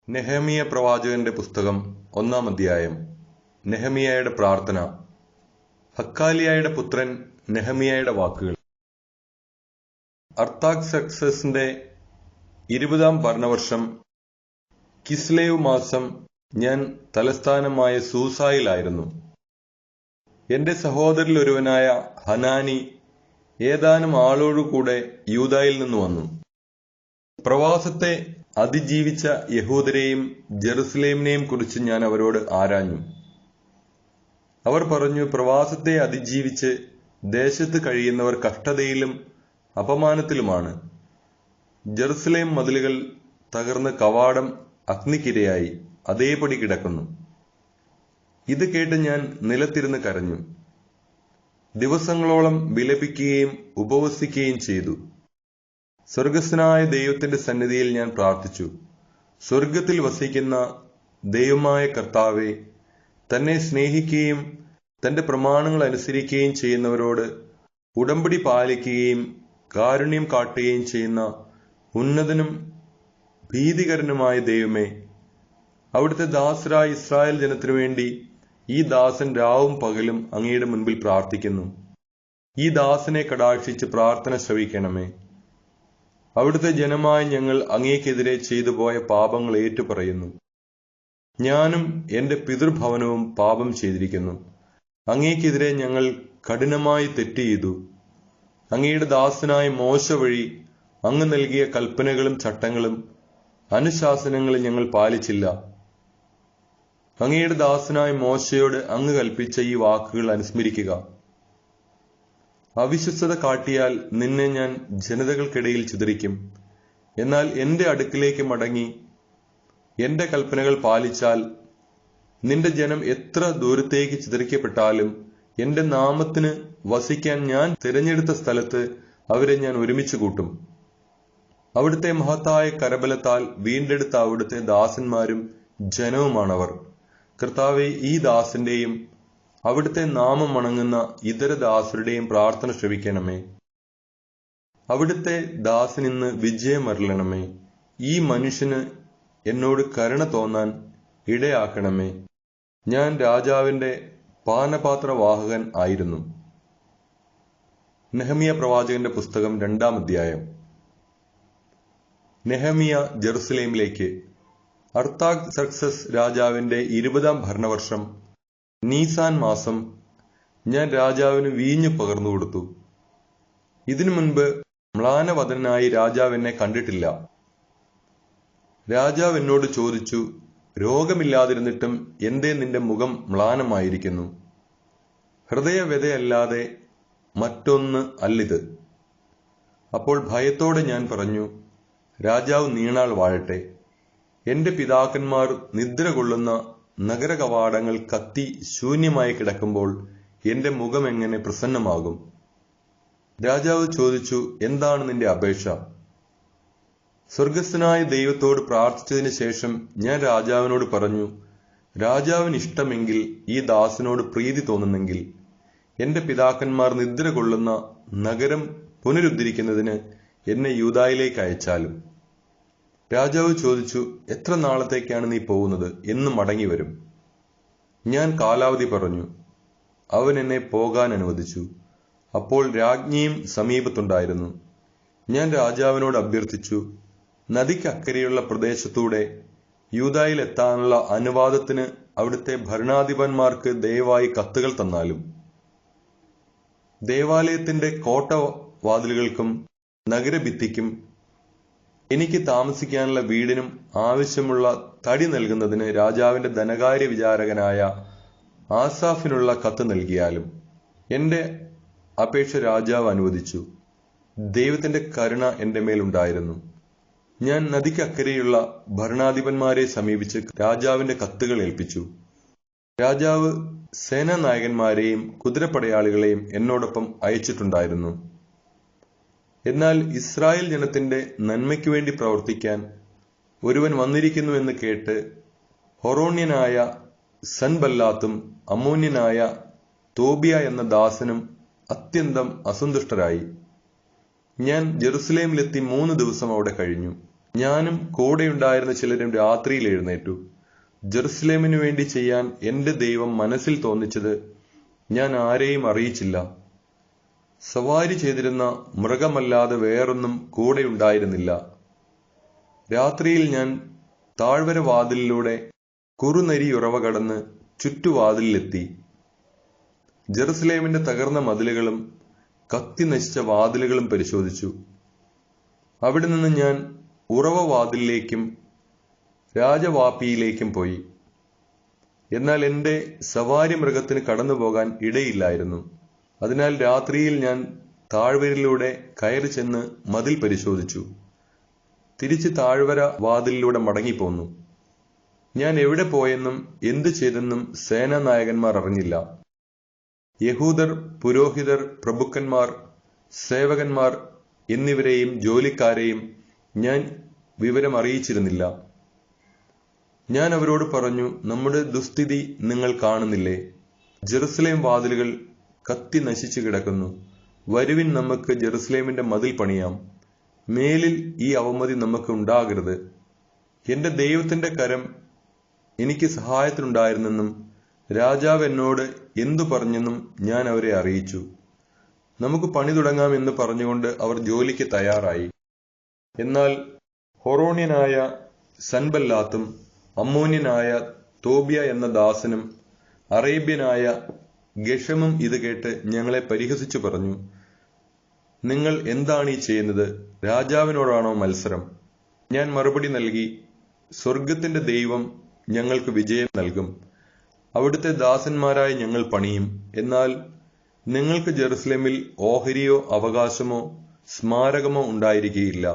നെഹെമിയ പ്രവാചകന്റെ പുസ്തകം 1-ാം അധ്യായം. നെഹെമിയായുടെ പ്രാർത്ഥന. ഹക്കാലിയായുടെ പുത്രൻ നെഹെമിയായുടെ വാക്കുകൾ. അർത്താക്സർക്സസിന്റെ 20-ാം ഭരണവർഷം കിസ്ലേവ് മാസം ഞാൻ തലസ്ഥാനമായ സൂസായിലായിരുന്നു. എന്റെ സഹോദരിൽ ഒരുവനായ ഹനാനി ഏതാനും ആളോടുകൂടെ യൂദായിൽ നിന്ന് വന്നു. പ്രവാസത്തെ അതിജീവിച്ച യഹൂദരെയും ജെറുസലേമിനെയും കുറിച്ച് ഞാൻ അവരോട് ആരാഞ്ഞു. അവർ പറഞ്ഞു, പ്രവാസത്തെ അതിജീവിച്ച് ദേശത്ത് കഴിയുന്നവർ കഷ്ടതയിലും അപമാനത്തിലുമാണ്. ജെറുസലേം മതിലുകൾ തകർന്ന് കവാടം അഗ്നിക്കിരയായി അതേപടി കിടക്കുന്നു. ഇത് കേട്ട് ഞാൻ നിലത്തിരുന്ന് കരഞ്ഞു. ദിവസങ്ങളോളം വിലപിക്കുകയും ഉപവസിക്കുകയും ചെയ്തു. സ്വർഗസ്ഥനായ ദൈവത്തിന്റെ സന്നിധിയിൽ ഞാൻ പ്രാർത്ഥിച്ചു. സ്വർഗത്തിൽ വസിക്കുന്ന ദൈവമായ കർത്താവേ, തന്നെ സ്നേഹിക്കുകയും തന്റെ പ്രമാണങ്ങൾ അനുസരിക്കുകയും ചെയ്യുന്നവരോട് ഉടമ്പടി പാലിക്കുകയും കാരുണ്യം കാട്ടുകയും ചെയ്യുന്ന ഉന്നതനും ഭീതികരനുമായ ദൈവമേ, അവിടുത്തെ ദാസരായ ഇസ്രായേൽ ജനത്തിനു വേണ്ടി ഈ ദാസൻ രാവും പകലും അങ്ങയുടെ മുൻപിൽ പ്രാർത്ഥിക്കുന്നു. ഈ ദാസനെ കടാക്ഷിച്ച് പ്രാർത്ഥന ശ്രവിക്കണമേ. അവിടുത്തെ ജനമായ ഞങ്ങൾ അങ്ങേക്കെതിരെ ചെയ്തു പോയ പാപങ്ങൾ ഏറ്റുപറയുന്നു. ഞാനും എന്റെ പിതൃഭവനവും പാപം ചെയ്തിരിക്കുന്നു. അങ്ങേക്കെതിരെ ഞങ്ങൾ കഠിനമായി തെറ്റ് ചെയ്തു. അങ്ങയുടെ ദാസനായ മോശ വഴി അങ്ങ് നൽകിയ കൽപ്പനകളും ചട്ടങ്ങളും അനുശാസനങ്ങളും ഞങ്ങൾ പാലിച്ചില്ല. അങ്ങയുടെ ദാസനായ മോശയോട് അങ്ങ് കൽപ്പിച്ച ഈ വാക്കുകൾ അനുസ്മരിക്കുക. അവിശ്വസ്തത കാട്ടിയാൽ നിന്നെ ഞാൻ ജനതകൾക്കിടയിൽ ചിതറിക്കും. എന്നാൽ എന്റെ അടുക്കിലേക്ക് മടങ്ങി എന്റെ കൽപ്പനകൾ പാലിച്ചാൽ നിന്റെ ജനം എത്ര ദൂരത്തേക്ക് ചിതറിക്കപ്പെട്ടാലും എന്റെ നാമത്തിന് വസിക്കാൻ ഞാൻ തിരഞ്ഞെടുത്ത സ്ഥലത്ത് അവരെ ഞാൻ ഒരുമിച്ച് കൂട്ടും. അവിടുത്തെ മഹത്തായ കരബലത്താൽ വീണ്ടെടുത്ത അവിടുത്തെ ദാസന്മാരും ജനവുമാണവർ. കർത്താവെ, ഈ ദാസന്റെയും അവിടുത്തെ നാമം വണങ്ങുന്ന ഇതര ദാസരുടെയും പ്രാർത്ഥന ശ്രവിക്കണമേ. അവിടുത്തെ ദാസനിന്ന് വിജയമരുളണമേ. ഈ മനുഷ്യന് എന്നോട് കരുണ തോന്നാൻ ഇടയാക്കണമേ. ഞാൻ രാജാവിന്റെ പാനപാത്രവാഹകൻ ആയിരുന്നു. നെഹെമിയ പ്രവാചകന്റെ പുസ്തകം 2-ാം അധ്യായം. നെഹെമിയ ജെറുസലേമിലേക്ക്. അർത്താക്സർക്സസ് രാജാവിന്റെ 20-ാം ഭരണവർഷം നീസാൻ മാസം ഞാൻ രാജാവിന് വീഞ്ഞു പകർന്നു കൊടുത്തു. ഇതിനു മുൻപ് മ്ലാനവദനായി രാജാവ് എന്നെ കണ്ടിട്ടില്ല. രാജാവ് എന്നോട് ചോദിച്ചു, രോഗമില്ലാതിരുന്നിട്ടും എന്തേ നിന്റെ മുഖം മ്ലാനമായിരിക്കുന്നു? ഹൃദയവ്യതയല്ലാതെ മറ്റൊന്ന് അല്ലിത്. അപ്പോൾ ഭയത്തോടെ ഞാൻ പറഞ്ഞു, രാജാവ് നീണാൾ വാഴട്ടെ. എന്റെ പിതാക്കന്മാർ നിദ്ര കൊള്ളുന്ന നഗര കവാടങ്ങൾ കത്തി ശൂന്യമായി കിടക്കുമ്പോൾ എന്റെ മുഖം എങ്ങനെ പ്രസന്നമാകും? രാജാവ് ചോദിച്ചു, എന്താണ് നിന്റെ അപേക്ഷ? സ്വർഗസ്ഥനായ ദൈവത്തോട് പ്രാർത്ഥിച്ചതിന് ശേഷം ഞാൻ രാജാവിനോട് പറഞ്ഞു, രാജാവിന് ഇഷ്ടമെങ്കിൽ ഈ ദാസനോട് പ്രീതി തോന്നുന്നെങ്കിൽ എന്റെ പിതാക്കന്മാർ നിദ്ര കൊള്ളുന്ന നഗരം പുനരുദ്ധരിക്കുന്നതിന് എന്നെ യൂദായിലേക്ക് അയച്ചാലും. രാജാവ് ചോദിച്ചു, എത്ര നാളത്തേക്കാണ് നീ പോകുന്നത്? എന്ന് മടങ്ങി വരും? ഞാൻ കാലാവധി പറഞ്ഞു. അവൻ എന്നെ പോകാൻ അനുവദിച്ചു. അപ്പോൾ രാജ്ഞിയും സമീപത്തുണ്ടായിരുന്നു. ഞാൻ രാജാവിനോട് അഭ്യർത്ഥിച്ചു, നദിക്കക്കരെയുള്ള പ്രദേശത്തൂടെ യൂദായിൽ എത്താനുള്ള അനുവാദത്തിന് അവിടുത്തെ ഭരണാധിപന്മാർക്ക് ദയവായി കത്തുകൾ തന്നാലും. ദേവാലയത്തിന്റെ കോട്ടവാതിലുകൾക്കും നഗരഭിത്തിക്കും എനിക്ക് താമസിക്കാനുള്ള വീടിനും ആവശ്യമുള്ള തടി നൽകുന്നതിന് രാജാവിന്റെ ധനകാര്യ വിചാരകനായ ആസാഫിനുള്ള കത്ത് നൽകിയാലും. എന്റെ അപേക്ഷ രാജാവ് അനുവദിച്ചു. ദൈവത്തിന്റെ കരുണ എന്റെ മേലുണ്ടായിരുന്നു. ഞാൻ നദിക്കക്കരെയുള്ള ഭരണാധിപന്മാരെ സമീപിച്ച് രാജാവിന്റെ കത്തുകൾ ഏൽപ്പിച്ചു. രാജാവ് സേനാനായകന്മാരെയും കുതിരപ്പടയാളികളെയും എന്നോടൊപ്പം അയച്ചിട്ടുണ്ടായിരുന്നു. എന്നാൽ ഇസ്രായേൽ ജനത്തിന്റെ നന്മയ്ക്കു വേണ്ടി പ്രവർത്തിക്കാൻ ഒരുവൻ വന്നിരിക്കുന്നു എന്ന് കേട്ട് ഹൊറോണ്യനായ സൻബല്ലാത്തും അമ്മോന്യനായ തോബിയ എന്ന ദാസനും അത്യന്തം അസന്തുഷ്ടരായി. ഞാൻ ജെറുസലേമിലെത്തി 3 ദിവസം അവിടെ കഴിഞ്ഞു. ഞാനും കൂടെയുണ്ടായിരുന്ന ചിലരും രാത്രിയിൽ എഴുന്നേറ്റു. ജെറുസലേമിനു വേണ്ടി ചെയ്യാൻ എന്റെ ദൈവം മനസ്സിൽ തോന്നിച്ചത് ഞാൻ ആരെയും അറിയിച്ചില്ല. സവാരി ചെയ്തിരുന്ന മൃഗമല്ലാതെ വേറൊന്നും കൂടെയുണ്ടായിരുന്നില്ല. രാത്രിയിൽ ഞാൻ താഴ്വര വാതിലിലൂടെ കുറുനരിയുറവ കടന്ന് ചുറ്റുവാതിലിലെത്തി. ജെറുസലേമിന്റെ തകർന്ന മതിലുകളും കത്തി നശിച്ച വാതിലുകളും പരിശോധിച്ചു. അവിടെ നിന്ന് ഞാൻ ഉറവ വാതിലിലേക്കും രാജവാപ്പിയിലേക്കും പോയി. എന്നാൽ എന്റെ സവാരി മൃഗത്തിന് കടന്നുപോകാൻ ഇടയില്ലായിരുന്നു. അതിനാൽ രാത്രിയിൽ ഞാൻ താഴ്വരയിലൂടെ കയറി ചെന്ന് മതിൽ പരിശോധിച്ചു. തിരിച്ച് താഴ്വര വാതിലിലൂടെ മടങ്ങിപ്പോന്നു. ഞാൻ എവിടെ പോയെന്നും എന്തു ചെയ്തെന്നും സേനാനായകന്മാർ അറിഞ്ഞില്ല. യഹൂദർ, പുരോഹിതർ, പ്രഭുക്കന്മാർ, സേവകന്മാർ എന്നിവരെയും ജോലിക്കാരെയും ഞാൻ വിവരം അറിയിച്ചിരുന്നില്ല. ഞാൻ അവരോട് പറഞ്ഞു, നമ്മുടെ ദുസ്ഥിതി നിങ്ങൾ കാണുന്നില്ലേ? ജെറുസലേം വാതിലുകൾ കത്തി നശിച്ചു കിടക്കുന്നു. വരുവിൻ, നമുക്ക് ജെറുസലേമിന്റെ മതിൽ പണിയാം. മേലിൽ ഈ അവമതി നമുക്ക് ഉണ്ടാകരുത്. എന്റെ ദൈവത്തിന്റെ കരം എനിക്ക് സഹായത്തിനുണ്ടായിരുന്നെന്നും രാജാവ് എന്നോട് എന്തു പറഞ്ഞെന്നും ഞാൻ അവരെ അറിയിച്ചു. നമുക്ക് പണി തുടങ്ങാം എന്ന് പറഞ്ഞുകൊണ്ട് അവർ ജോലിക്ക് തയ്യാറായി. എന്നാൽ ഹൊറോണ്യനായ സൻബല്ലാത്തും അമ്മോന്യനായ തോബിയ എന്ന ദാസനും അറേബ്യനായ ഗെഷമും ഇത് കേട്ട് ഞങ്ങളെ പരിഹസിച്ചു പറഞ്ഞു, നിങ്ങൾ എന്താണ് ഈ ചെയ്യുന്നത്? രാജാവിനോടാണോ മത്സരം? ഞാൻ മറുപടി നൽകി, സ്വർഗത്തിന്റെ ദൈവം ഞങ്ങൾക്ക് വിജയം നൽകും. അവിടുത്തെ ദാസന്മാരായി ഞങ്ങൾ പണിയും. എന്നാൽ നിങ്ങൾക്ക് ജെറുസലേമിൽ ഓഹരിയോ അവകാശമോ സ്മാരകമോ ഉണ്ടായിരിക്കുകയില്ല.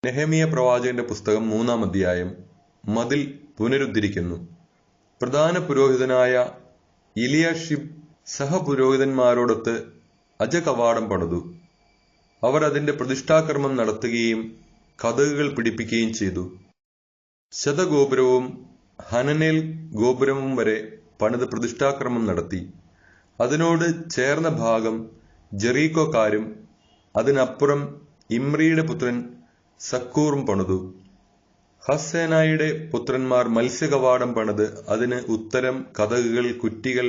നെഹെമിയ പ്രവാചകന്റെ പുസ്തകം 3-ാം അധ്യായം. മതിൽ പുനരുദ്ധരിക്കുന്നു. പ്രധാന പുരോഹിതനായ ഇലിയാഷിബ് സഹപുരോഹിതന്മാരോടൊത്ത് അജകവാടം പണിതു. അവർ അതിന്റെ പ്രതിഷ്ഠാകർമ്മം നടത്തുകയും കതകുകൾ പിടിപ്പിക്കുകയും ചെയ്തു. ശതഗോപുരവും ഹനനേൽ ഗോപുരവും വരെ പണിത് പ്രതിഷ്ഠാകർമ്മം നടത്തി. അതിനോട് ചേർന്ന ഭാഗം ജെറീക്കോക്കാരും അതിനപ്പുറം ഇമ്രിയുടെ പുത്രൻ സക്കൂറും പണിതു. ഹസ്സേനായുടെ പുത്രന്മാർ മത്സ്യകവാടം പണിത് അതിന് ഉത്തരം, കതകുകൾ, കുറ്റികൾ,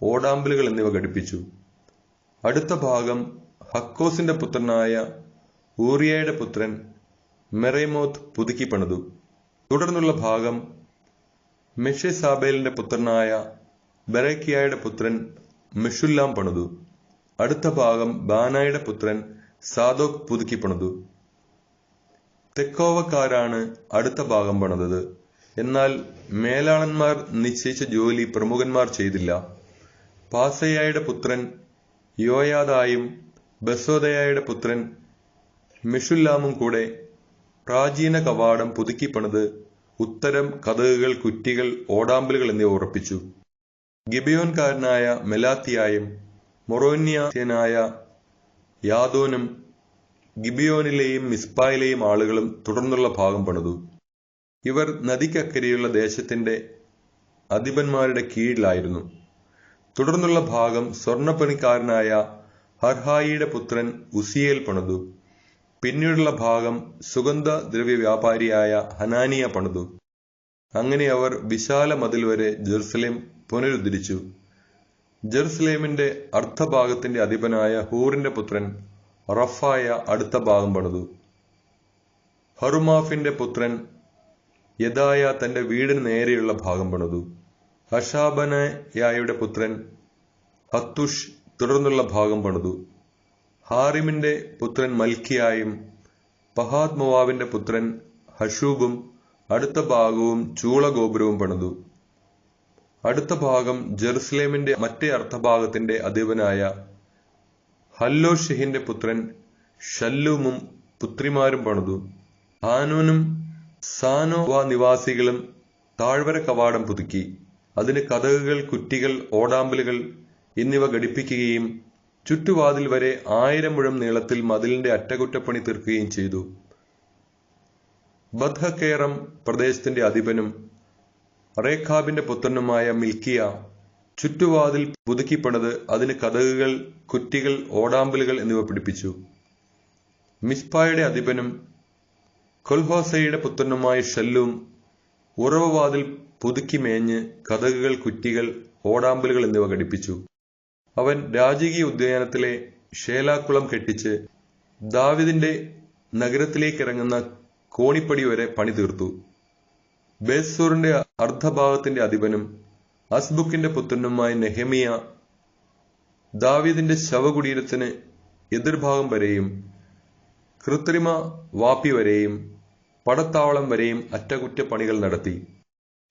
ഓടാമ്പലുകൾ എന്നിവ ഘടിപ്പിച്ചു. അടുത്ത ഭാഗം ഹക്കോസിന്റെ പുത്രനായ ഊറിയയുടെ പുത്രൻ മെറേമോത്ത് പുതുക്കി പണിതു. തുടർന്നുള്ള ഭാഗം മെഷെസാബേലിന്റെ പുത്രനായ ബെറേക്കിയായുടെ പുത്രൻ മെഷുല്ലാം പണിതു. അടുത്ത ഭാഗം ബാനായുടെ പുത്രൻ സാദോക് പുതുക്കി പണിതു. തെക്കോവക്കാരാണ് അടുത്ത ഭാഗം പണിതത്. എന്നാൽ മേലാളന്മാർ നിശ്ചയിച്ച ജോലി പ്രമുഖന്മാർ ചെയ്തില്ല. പാസയായുടെ പുത്രൻ യോയാദായും ബസോദയായുടെ പുത്രൻ മെഷുല്ലാമും കൂടെ പ്രാചീന കവാടം പുതുക്കി പണിത് ഉത്തരം, കതകുകൾ, കുറ്റികൾ, ഓടാമ്പലുകൾ എന്നിവ ഉറപ്പിച്ചു. ഗിബിയോൻകാരനായ മെലാത്തിയായും മൊറോന്യനായ യാദോനും ഗിബിയോനിലെയും മിസ്പായിലെയും ആളുകളും തുടർന്നുള്ള ഭാഗം പണിതു. ഇവർ നദിക്കക്കരെയുള്ള ദേശത്തിന്റെ അധിപന്മാരുടെ കീഴിലായിരുന്നു. തുടർന്നുള്ള ഭാഗം സ്വർണ്ണപ്പണിക്കാരനായ ഹർഹായിയുടെ പുത്രൻ ഉസിയേൽ പണിതു. പിന്നീടുള്ള ഭാഗം സുഗന്ധദ്രവ്യ വ്യാപാരിയായ ഹനാനിയ പണിതു. അങ്ങനെ അവർ വിശാല മതിൽ വരെ ജെറുസലേം പുനരുദ്ധരിച്ചു. ജെറുസലേമിന്റെ അർദ്ധഭാഗത്തിന്റെ അധിപനായ ഹൂറിന്റെ പുത്രൻ റഫായ അടുത്ത ഭാഗം പണിതു. ഹറുമാഫിന്റെ പുത്രൻ യദായ തന്റെ വീടിന് നേരെയുള്ള ഭാഗം പണിതു. ഹഷാബനയായുടെ പുത്രൻ ഹത്തുഷ് തുടർന്നുള്ള ഭാഗം പണിതു. ഹാറിമിന്റെ പുത്രൻ മൽക്കിയായും പഹാദ് മോവാബിന്റെ പുത്രൻ ഹഷൂബും അടുത്ത ഭാഗവും ചൂളഗോപുരവും പണിതു. അടുത്ത ഭാഗം ജെറുസലേമിന്റെ മറ്റേ അർദ്ധഭാഗത്തിന്റെ അധിപനായ ഹല്ലോഷെഹിന്റെ പുത്രൻ ഷല്ലൂമും പുത്രിമാരും പണിതു. ഹാനോനും സാനോവ നിവാസികളും താഴ്വര കവാടം പുതുക്കി. അതിന് കതകുകൾ, കുറ്റികൾ, ഓടാമ്പലുകൾ എന്നിവ ഘടിപ്പിക്കുകയും ചുറ്റുവാതിൽ വരെ 1000 മുഴം നീളത്തിൽ മതിലിന്റെ അറ്റകുറ്റപ്പണി തീർക്കുകയും ചെയ്തു. ബദ്ഹക്കേറം പ്രദേശത്തിന്റെ അധിപനും റേഖാബിന്റെ പുത്രനുമായ മിൽക്കിയ ചുറ്റുവാതിൽ പുതുക്കിപ്പണിത് അതിന് കതകുകൾ, കുറ്റികൾ, ഓടാമ്പലുകൾ എന്നിവ പിടിപ്പിച്ചു. മിസ്പായുടെ അധിപനും കൊൽഹോസയുടെ പുത്രനുമായ ഷല്ലൂം ഉറവുവാതിൽ പുതുക്കി മേഞ്ഞ് കതകുകൾ, കുറ്റികൾ, ഓടാമ്പലുകൾ എന്നിവ ഘടിപ്പിച്ചു. അവൻ രാജകീയ ഉദ്യാനത്തിലെ ഷേലാക്കുളം കെട്ടിച്ച് ദാവീദിന്റെ നഗരത്തിലേക്കിറങ്ങുന്ന കോണിപ്പടി വരെ പണി തീർത്തു. ബേത്ത്സൂറിന്റെ അർദ്ധഭാഗത്തിന്റെ അധിപനും അസ്ബുക്കിന്റെ പുത്രനുമായ നെഹെമിയ ദാവീദിന്റെ ശവകുടീരത്തിന് എതിർഭാഗം വരെയും കൃത്രിമ വാപ്പി വരെയും പടത്താവളം വരെയും അറ്റകുറ്റപ്പണികൾ നടത്തി.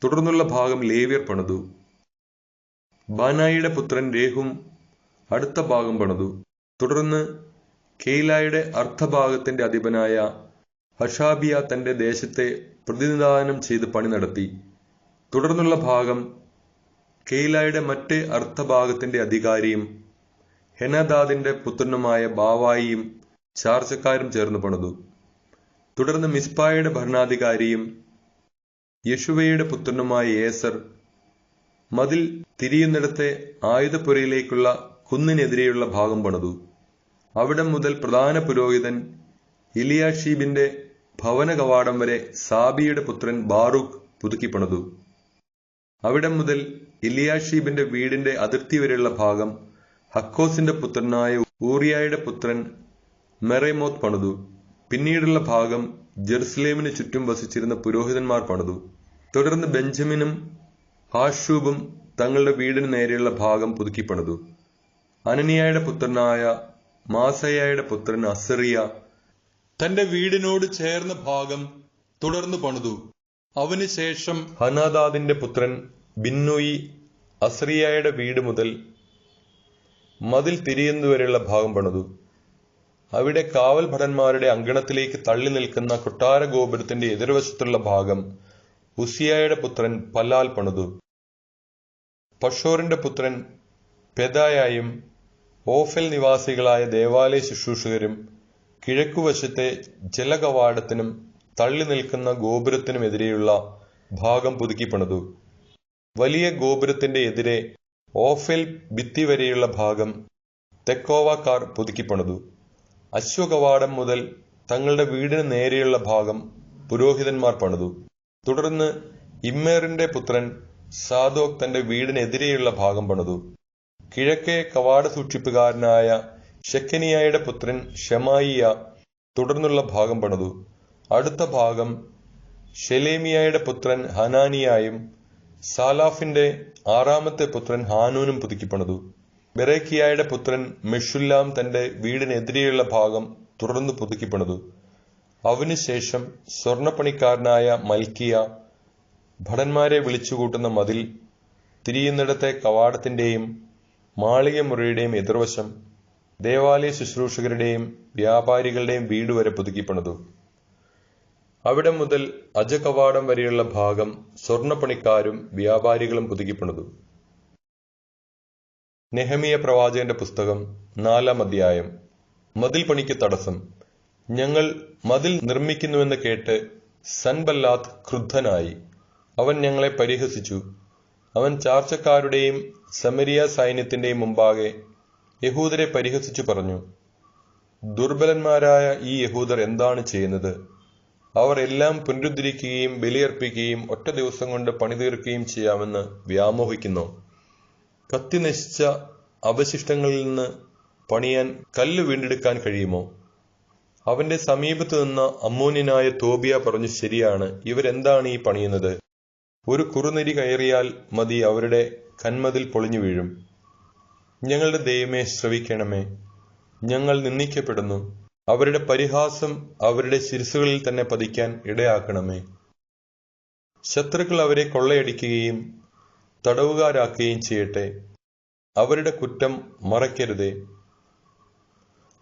തുടർന്നുള്ള ഭാഗം ലേവ്യർ പണിതു. ബാനായിയുടെ പുത്രൻ രേഹും അടുത്ത ഭാഗം പണിതു. തുടർന്ന് കെയിലായുടെ അർദ്ധഭാഗത്തിന്റെ അധിപനായ ഹഷാബിയ തന്റെ ദേശത്തെ പ്രതിനിധാനം ചെയ്ത് പണി നടത്തി. തുടർന്നുള്ള ഭാഗം കെയിലായുടെ മറ്റേ അർദ്ധഭാഗത്തിന്റെ അധികാരിയും ഹെനദാദിന്റെ പുത്രനുമായ ബാവായിയും ചാർച്ചക്കാരും ചേർന്ന് പണിതു. തുടർന്ന് മിസ്പായുടെ ഭരണാധികാരിയും യശുവയുടെ പുത്രനുമായ ഏസർ മതിൽ തിരിയുന്നിടത്തെ ആയുധപ്പുരയിലേക്കുള്ള കുന്നിനെതിരെയുള്ള ഭാഗം പണിതു. അവിടം മുതൽ പ്രധാന പുരോഹിതൻ ഇലിയാഷീബിന്റെ ഭവന കവാടം വരെ സാബിയുടെ പുത്രൻ ബാറൂഖ് പുതുക്കി പണിതു. അവിടം മുതൽ ഇലിയാഷീബിന്റെ വീടിന്റെ അതിർത്തി വരെയുള്ള ഭാഗം ഹക്കോസിന്റെ പുത്രനായ ഊറിയായുടെ പുത്രൻ മെറേമോത്ത് പണിതു. പിന്നീടുള്ള ഭാഗം ജെറുസലേമിന് ചുറ്റും വസിച്ചിരുന്ന പുരോഹിതന്മാർ പണിതു. തുടർന്ന് ബെഞ്ചമിനും ഹാഷൂബും തങ്ങളുടെ വീടിന് നേരെയുള്ള ഭാഗം പുതുക്കി പണിതു. അനനിയായുടെ പുത്രനായ മാസയായുടെ പുത്രൻ അസറിയ തന്റെ വീടിനോട് ചേർന്ന ഭാഗം തുടർന്ന് പണിതു. അവന് ശേഷം ഹനാദാദിന്റെ പുത്രൻ ബിന്നൂയി അസറിയായുടെ വീട് മുതൽ മതിൽ തിരിയുന്നതുവരെയുള്ള ഭാഗം പണിതു. അവിടെ കാവൽ ഭടന്മാരുടെ അങ്കണത്തിലേക്ക് തള്ളി നിൽക്കുന്ന കൊട്ടാര ഗോപുരത്തിന്റെ എതിർവശത്തുള്ള ഭാഗം ഉസിയായുടെ പുത്രൻ പലാൽ പണിതു. പഷോറിന്റെ പുത്രൻ പെദായായും ഓഫെൽ നിവാസികളായ ദേവാലയ ശുശ്രൂഷകരും കിഴക്കുവശത്തെ ജലകവാടത്തിനും തള്ളി നിൽക്കുന്ന ഗോപുരത്തിനുമെതിരെയുള്ള ഭാഗം പുതുക്കി പണിതു. വലിയ ഗോപുരത്തിന്റെ എതിരെ ഓഫെൽ ഭിത്തി വരെയുള്ള ഭാഗം തെക്കോവക്കാർ പുതുക്കി പണിതു. അശ്വകവാടം മുതൽ തങ്ങളുടെ വീടിന് നേരെയുള്ള ഭാഗം പുരോഹിതന്മാർ പണിതു. തുടർന്ന് ഇമ്മേറിന്റെ പുത്രൻ സാദോക് തന്റെ വീടിനെതിരെയുള്ള ഭാഗം പണിതു. കിഴക്കേ കവാട സൂക്ഷിപ്പുകാരനായ ഷെക്കനിയായുടെ പുത്രൻ ഷെമായിയ തുടർന്നുള്ള ഭാഗം പണിതു. അടുത്ത ഭാഗം ഷെലേമിയായുടെ പുത്രൻ ഹനാനിയായും സാലാഫിന്റെ ആറാമത്തെ പുത്രൻ ഹാനൂനും പുതുക്കി പണിതു. ബെറേക്കിയായുടെ പുത്രൻ മെഷുല്ലാം തന്റെ വീടിനെതിരെയുള്ള ഭാഗം തുടർന്ന് പുതുക്കി പണിതു. അവനുശേഷം സ്വർണപ്പണിക്കാരനായ മൽക്കിയ ഭടന്മാരെ വിളിച്ചുകൂട്ടുന്ന മതിൽ തിരിയുന്നിടത്തെ കവാടത്തിന്റെയും മാളിക മുറിയുടെയും എതിർവശം ദേവാലയ ശുശ്രൂഷകരുടെയും വ്യാപാരികളുടെയും വീട് വരെ പുതുക്കി പണിതു. അവിടെ മുതൽ അജകവാടം വരെയുള്ള ഭാഗം സ്വർണപ്പണിക്കാരും വ്യാപാരികളും പുതുക്കി പണിതു. നെഹമിയ പ്രവാചകന്റെ പുസ്തകം 4-ാം അധ്യായം. മതിൽ പണിക്ക് തടസ്സം. ഞങ്ങൾ മതിൽ നിർമ്മിക്കുന്നുവെന്ന് കേട്ട് സൻബല്ലാത്ത് ക്രുദ്ധനായി. അവൻ ഞങ്ങളെ പരിഹസിച്ചു. അവൻ ചാർച്ചക്കാരുടെയും സമരിയ സൈന്യത്തിന്റെയും മുമ്പാകെ യഹൂദരെ പരിഹസിച്ചു പറഞ്ഞു, ദുർബലന്മാരായ ഈ യഹൂദർ എന്താണ് ചെയ്യുന്നത്? അവർ എല്ലാം പുനരുദ്ധരിക്കുകയും ബലിയർപ്പിക്കുകയും ഒറ്റ ദിവസം കൊണ്ട് പണിതീർക്കുകയും ചെയ്യാമെന്ന് വ്യാമോഹിക്കുന്നു. കത്തി നശിച്ച അവശിഷ്ടങ്ങളിൽ നിന്ന് പണിയാൻ കല്ല് വീണ്ടെടുക്കാൻ കഴിയുമോ? അവന്റെ സമീപത്ത് നിന്ന അമ്മോന്യനായ തോബിയ പറഞ്ഞു, ശരിയാണ്, ഇവരെന്താണ് ഈ പണിയുന്നത്? ഒരു കുറുനരി കയറിയാൽ മതി അവരുടെ കന്മതിൽ പൊളിഞ്ഞു വീഴും. ഞങ്ങളുടെ ദൈവമേ, ശ്രവിക്കണമേ. ഞങ്ങൾ നിന്ദിക്കപ്പെടുന്നു. അവരുടെ പരിഹാസം അവരുടെ ശിരസുകളിൽ തന്നെ പതിക്കാൻ ഇടയാക്കണമേ. ശത്രുക്കൾ അവരെ കൊള്ളയടിക്കുകയും തടവുകാരാക്കുകയും ചെയ്യട്ടെ. അവരുടെ കുറ്റം മറയ്ക്കരുതേ.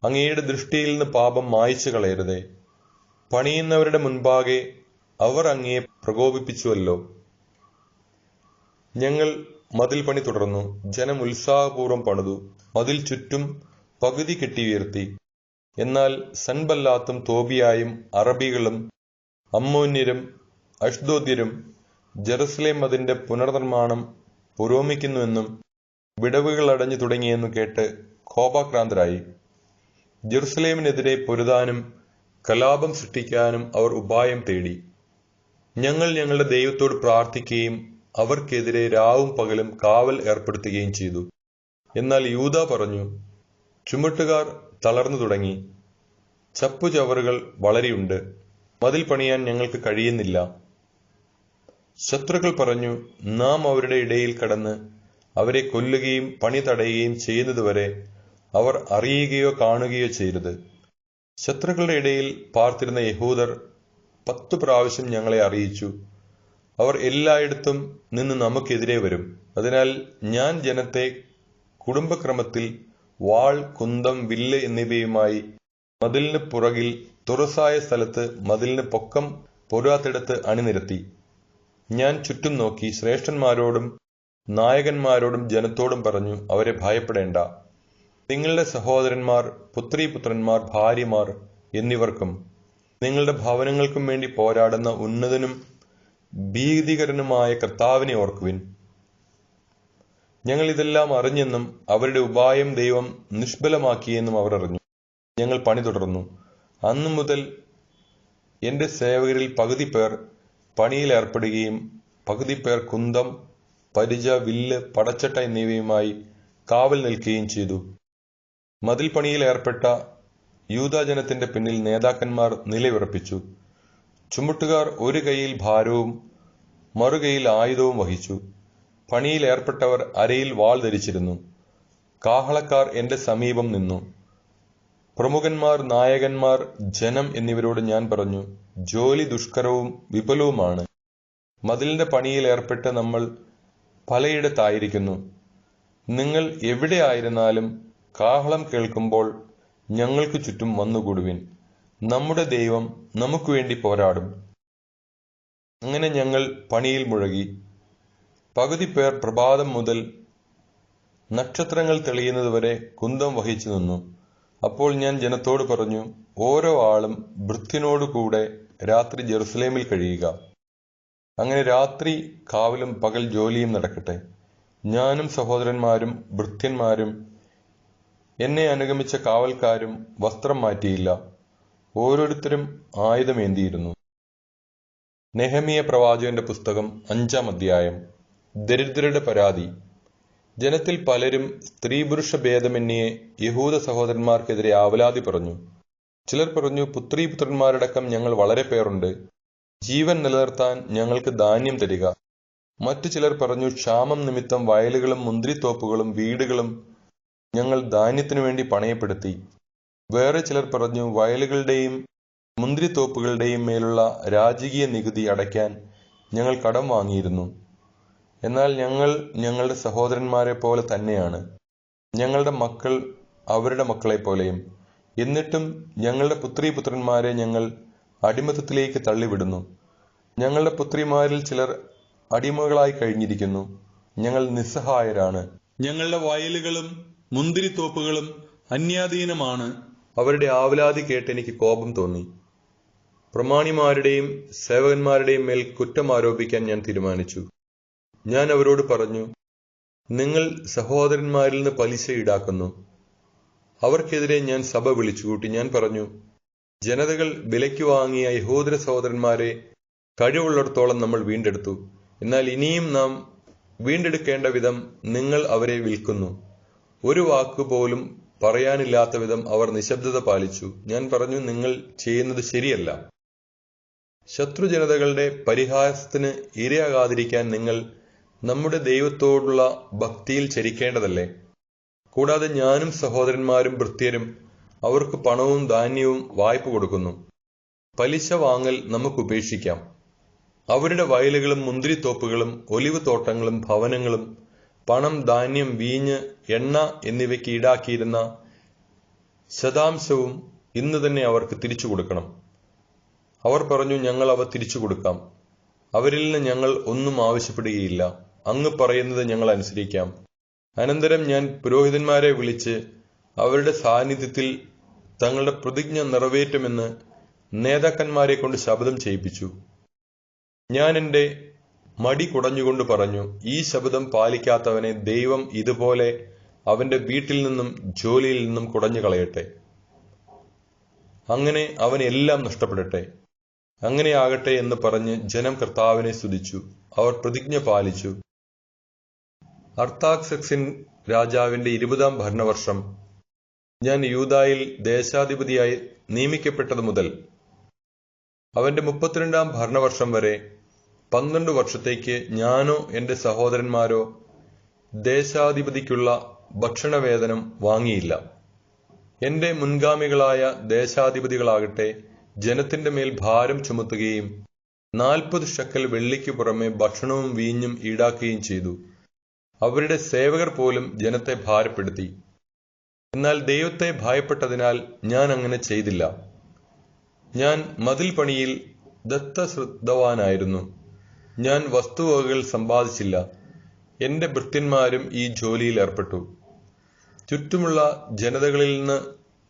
അങ്ങയുടെ ദൃഷ്ടിയിൽ നിന്ന് പാപം മായ്ച്ചു കളയരുതേ. പണിയുന്നവരുടെ മുൻപാകെ അവർ അങ്ങയെ പ്രകോപിപ്പിച്ചുവല്ലോ. ഞങ്ങൾ മതിൽ പണി തുടർന്നു. ജനം ഉത്സാഹപൂർവ്വം പണിതു. മതിൽ ചുറ്റും പകുതി കെട്ടിയുയർത്തി. എന്നാൽ സൻബല്ലാത്തും തോബിയായും അറബികളും അമ്മോന്യരും അഷ്ദോദ്യരും ജെറുസലേം അതിന്റെ പുനർനിർമ്മാണം പുരോഗമിക്കുന്നുവെന്നും വിടവുകൾ അടഞ്ഞു തുടങ്ങിയെന്നും കേട്ട് കോപാക്രാന്തരായി. ജെറുസലേമിനെതിരെ പൊരുതാനും കലാപം സൃഷ്ടിക്കാനും അവർ ഉപായം തേടി. ഞങ്ങൾ ഞങ്ങളുടെ ദൈവത്തോട് പ്രാർത്ഥിക്കുകയും അവർക്കെതിരെ രാവും പകലും കാവൽ ഏർപ്പെടുത്തുകയും ചെയ്തു. എന്നാൽ യൂദാ പറഞ്ഞു, ചുമട്ടുകാർ തളർന്നു തുടങ്ങി, ചപ്പുചവറുകൾ വളരെയുണ്ട്, മതിൽ പണിയാൻ ഞങ്ങൾക്ക് കഴിയുന്നില്ല. ശത്രുക്കൾ പറഞ്ഞു, നാം അവരുടെ ഇടയിൽ കടന്ന് അവരെ കൊല്ലുകയും പണി തടയുകയും ചെയ്യുന്നതുവരെ അവർ അറിയുകയോ കാണുകയോ ചെയ്യരുത്. ശത്രുക്കളുടെ ഇടയിൽ പാർത്തിരുന്ന യഹൂദർ 10 പ്രാവശ്യം ഞങ്ങളെ അറിയിച്ചു, അവർ എല്ലായിടത്തും നിന്ന് നമുക്കെതിരെ വരും. അതിനാൽ ഞാൻ ജനത്തെ കുടുംബക്രമത്തിൽ വാൾ, കുന്തം, വില്ല് എന്നിവയുമായി മതിലിന് പുറകിൽ തുറസായ സ്ഥലത്ത് മതിലിന് പൊക്കം പോരാത്തിടത്ത് അണിനിരത്തി. ഞാൻ ചുറ്റും നോക്കി ശ്രേഷ്ഠന്മാരോടും നായകന്മാരോടും ജനത്തോടും പറഞ്ഞു, അവരെ ഭയപ്പെടേണ്ട. നിങ്ങളുടെ സഹോദരന്മാർ, പുത്രീപുത്രന്മാർ, ഭാര്യമാർ എന്നിവർക്കും നിങ്ങളുടെ ഭവനങ്ങൾക്കും വേണ്ടി പോരാടുന്ന ഉന്നതനും ഭീതികരനുമായ കർത്താവിനെ ഓർക്കുവിൻ. ഞങ്ങൾ ഇതെല്ലാം അറിഞ്ഞെന്നും അവരുടെ ഉപായം ദൈവം നിഷ്ഫലമാക്കിയെന്നും അവർ അറിഞ്ഞു. ഞങ്ങൾ പണി തുടർന്നു. അന്നു മുതൽ എന്റെ സേവകരിൽ പകുതി പേർ പണിയിൽ ഏർപ്പെടുകയും പകുതി പേർ കുന്തം, പരിച, വില്ല്, പടച്ചട്ട എന്നിവയുമായി കാവൽ നിൽക്കുകയും ചെയ്തു. മതിൽ പണിയിൽ ഏർപ്പെട്ട യൂദാജനത്തിന്റെ പിന്നിൽ നേതാക്കന്മാർ നിലയുറപ്പിച്ചു. ചുമട്ടുകാർ ഒരു കൈയിൽ ഭാരവും മറുകൈയിൽ ആയുധവും വഹിച്ചു. പണിയിൽ ഏർപ്പെട്ടവർ അരയിൽ വാൾ ധരിച്ചിരുന്നു. കാഹളക്കാർ എന്റെ സമീപം നിന്നു. പ്രമുഖന്മാർ, നായകന്മാർ, ജനം എന്നിവരോട് ഞാൻ പറഞ്ഞു, ജോലി ദുഷ്കരവും വിപുലവുമാണ്. മതിലിന്റെ പണിയിൽ ഏർപ്പെട്ട് നമ്മൾ പലയിടത്തായിരിക്കുന്നു. നിങ്ങൾ എവിടെ ആയിരുന്നാലും കാഹളം കേൾക്കുമ്പോൾ ഞങ്ങൾക്ക് ചുറ്റും വന്നുകൂടുവിൻ. നമ്മുടെ ദൈവം നമുക്ക് വേണ്ടി പോരാടും. അങ്ങനെ ഞങ്ങൾ പണിയിൽ മുഴുകി. പകുതി പേർ പ്രഭാതം മുതൽ നക്ഷത്രങ്ങൾ തെളിയുന്നതുവരെ കുന്തം വഹിച്ചു നിന്നു. അപ്പോൾ ഞാൻ ജനത്തോട് പറഞ്ഞു, ഓരോ ആളും ഭൃത്യനോടുകൂടെ രാത്രി ജെറുസലേമിൽ കഴിയുക. അങ്ങനെ രാത്രി കാവലും പകൽ ജോലിയും നടക്കട്ടെ. ഞാനും സഹോദരന്മാരും ഭൃത്യന്മാരും എന്നെ അനുഗമിച്ച കാവൽക്കാരും വസ്ത്രം മാറ്റിയില്ല. ഓരോരുത്തരും ആയുധമേന്തിയിരുന്നു. നെഹെമ്യ പ്രവാചകന്റെ പുസ്തകം 5-ാം അധ്യായം. ദരിദ്രരുടെ പരാതി. ജനത്തിൽ പലരും സ്ത്രീപുരുഷ ഭേദമന്യേ യഹൂദ സഹോദരന്മാർക്കെതിരെ ആവലാതി പറഞ്ഞു. ചിലർ പറഞ്ഞു, പുത്രീപുത്രന്മാരടക്കം ഞങ്ങൾ വളരെ പേരുണ്ട്, ജീവൻ നിലനിർത്താൻ ഞങ്ങൾക്ക് ധാന്യം തരിക. മറ്റു ചിലർ പറഞ്ഞു, ക്ഷാമം നിമിത്തം വയലുകളും മുന്തിരിത്തോപ്പുകളും വീടുകളും ഞങ്ങൾ ധാന്യത്തിനു വേണ്ടി പണയപ്പെടുത്തി. വേറെ ചിലർ പറഞ്ഞു, വയലുകളുടെയും മുന്തിരിത്തോപ്പുകളുടെയും മേലുള്ള രാജകീയ നികുതി അടയ്ക്കാൻ ഞങ്ങൾ കടം വാങ്ങിയിരുന്നു. എന്നാൽ ഞങ്ങൾ ഞങ്ങളുടെ സഹോദരന്മാരെ പോലെ തന്നെയാണ്, ഞങ്ങളുടെ മക്കൾ അവരുടെ മക്കളെപ്പോലെയും. എന്നിട്ടും ഞങ്ങളുടെ പുത്രീപുത്രന്മാരെ ഞങ്ങൾ അടിമത്തത്തിലേക്ക് തള്ളിവിടുന്നു. ഞങ്ങളുടെ പുത്രിമാരിൽ ചിലർ അടിമകളായി കഴിഞ്ഞിരിക്കുന്നു. ഞങ്ങൾ നിസ്സഹായരാണ്. ഞങ്ങളുടെ വയലുകളും മുന്തിരിത്തോപ്പുകളും അന്യാധീനമാണ്. അവരുടെ ആവലാതി കേട്ട് എനിക്ക് കോപം തോന്നി. പ്രമാണിമാരുടെയും സേവകന്മാരുടെയും മേൽ കുറ്റം ആരോപിക്കാൻ ഞാൻ തീരുമാനിച്ചു. ഞാൻ അവരോട് പറഞ്ഞു, നിങ്ങൾ സഹോദരന്മാരിൽ നിന്ന് പലിശ ഈടാക്കുന്നു. അവർക്കെതിരെ ഞാൻ സഭ വിളിച്ചുകൂട്ടി. ഞാൻ പറഞ്ഞു, ജനതകൾ വിലയ്ക്ക് വാങ്ങിയ യഹൂദ സഹോദരന്മാരെ കഴിവുള്ളിടത്തോളം നമ്മൾ വീണ്ടെടുത്തു. എന്നാൽ ഇനിയും നാം വീണ്ടെടുക്കേണ്ട വിധം നിങ്ങൾ അവരെ വിൽക്കുന്നു. ഒരു വാക്കുപോലും പറയാനില്ലാത്ത വിധം അവർ നിശബ്ദത പാലിച്ചു. ഞാൻ പറഞ്ഞു, നിങ്ങൾ ചെയ്യുന്നത് ശരിയല്ല. ശത്രുജനതകളുടെ പരിഹാസത്തിന് ഇരയാകാതിരിക്കാൻ നിങ്ങൾ നമ്മുടെ ദൈവത്തോടുള്ള ഭക്തിയിൽ ചരിക്കേണ്ടതല്ലേ? കൂടാതെ ഞാനും സഹോദരന്മാരും ഭൃത്യരും അവർക്ക് പണവും ധാന്യവും വായ്പ കൊടുക്കുന്നു. പലിശ വാങ്ങൽ നമുക്ക് ഉപേക്ഷിക്കാം. അവരുടെ വയലുകളും മുന്തിരിത്തോപ്പുകളും ഒലിവ് തോട്ടങ്ങളും ഭവനങ്ങളും പണം, ധാന്യം, വീഞ്ഞ്, എണ്ണ എന്നിവയ്ക്ക് ഈടാക്കിയിരുന്ന ശതാംശവും ഇന്ന് തന്നെ അവർക്ക് തിരിച്ചു കൊടുക്കണം. അവർ പറഞ്ഞു, ഞങ്ങൾ അവ തിരിച്ചു കൊടുക്കാം. അവരിൽ നിന്ന് ഞങ്ങൾ ഒന്നും ആവശ്യപ്പെടുകയില്ല. അങ്ങ് പറയുന്നത് ഞങ്ങൾ അനുസരിക്കാം. അനന്തരം ഞാൻ പുരോഹിതന്മാരെ വിളിച്ച് അവരുടെ സാന്നിധ്യത്തിൽ തങ്ങളുടെ പ്രതിജ്ഞ നിറവേറ്റുമെന്ന് നേതാക്കന്മാരെ കൊണ്ട് ശപഥം ചെയ്യിപ്പിച്ചു. ഞാൻ എന്റെ മടി കുടഞ്ഞുകൊണ്ട് പറഞ്ഞു, ഈ ശപഥം പാലിക്കാത്തവനെ ദൈവം ഇതുപോലെ അവന്റെ വീട്ടിൽ നിന്നും ജോലിയിൽ നിന്നും കുടഞ്ഞു കളയട്ടെ. അങ്ങനെ അവന് എല്ലാം നഷ്ടപ്പെടട്ടെ. അങ്ങനെയാകട്ടെ എന്ന് പറഞ്ഞ് ജനം കർത്താവിനെ സ്തുതിച്ചു. അവർ പ്രതിജ്ഞ പാലിച്ചു. അർത്താക്സക്സിൻ രാജാവിന്റെ 20-ാം ഭരണവർഷം ഞാൻ യൂദായിൽ ദേശാധിപതിയായി നിയമിക്കപ്പെട്ടതു മുതൽ അവന്റെ 32-ാം ഭരണവർഷം വരെ 12 വർഷത്തേക്ക് ഞാനോ എന്റെ സഹോദരന്മാരോ ദേശാധിപതിക്കുള്ള ഭക്ഷണവേതനം വാങ്ങിയില്ല. എന്റെ മുൻഗാമികളായ ദേശാധിപതികളാകട്ടെ ജനത്തിന്റെ മേൽ ഭാരം ചുമത്തുകയും 40 ഷെക്കൽ വെള്ളിക്ക് പുറമെ ഭക്ഷണവും വീഞ്ഞും ഈടാക്കുകയും ചെയ്തു. അവരുടെ സേവകർ പോലും ജനത്തെ ഭാരപ്പെടുത്തി. എന്നാൽ ദൈവത്തെ ഭയപ്പെട്ടതിനാൽ ഞാൻ അങ്ങനെ ചെയ്തില്ല. ഞാൻ മതിൽ പണിയിൽ ദത്തശ്രദ്ധവാനായിരുന്നു. ഞാൻ വസ്തുവകകൾ സമ്പാദിച്ചില്ല. എന്റെ ഭൃത്യന്മാരും ഈ ജോലിയിൽ ഏർപ്പെട്ടു. ചുറ്റുമുള്ള ജനതകളിൽ നിന്ന്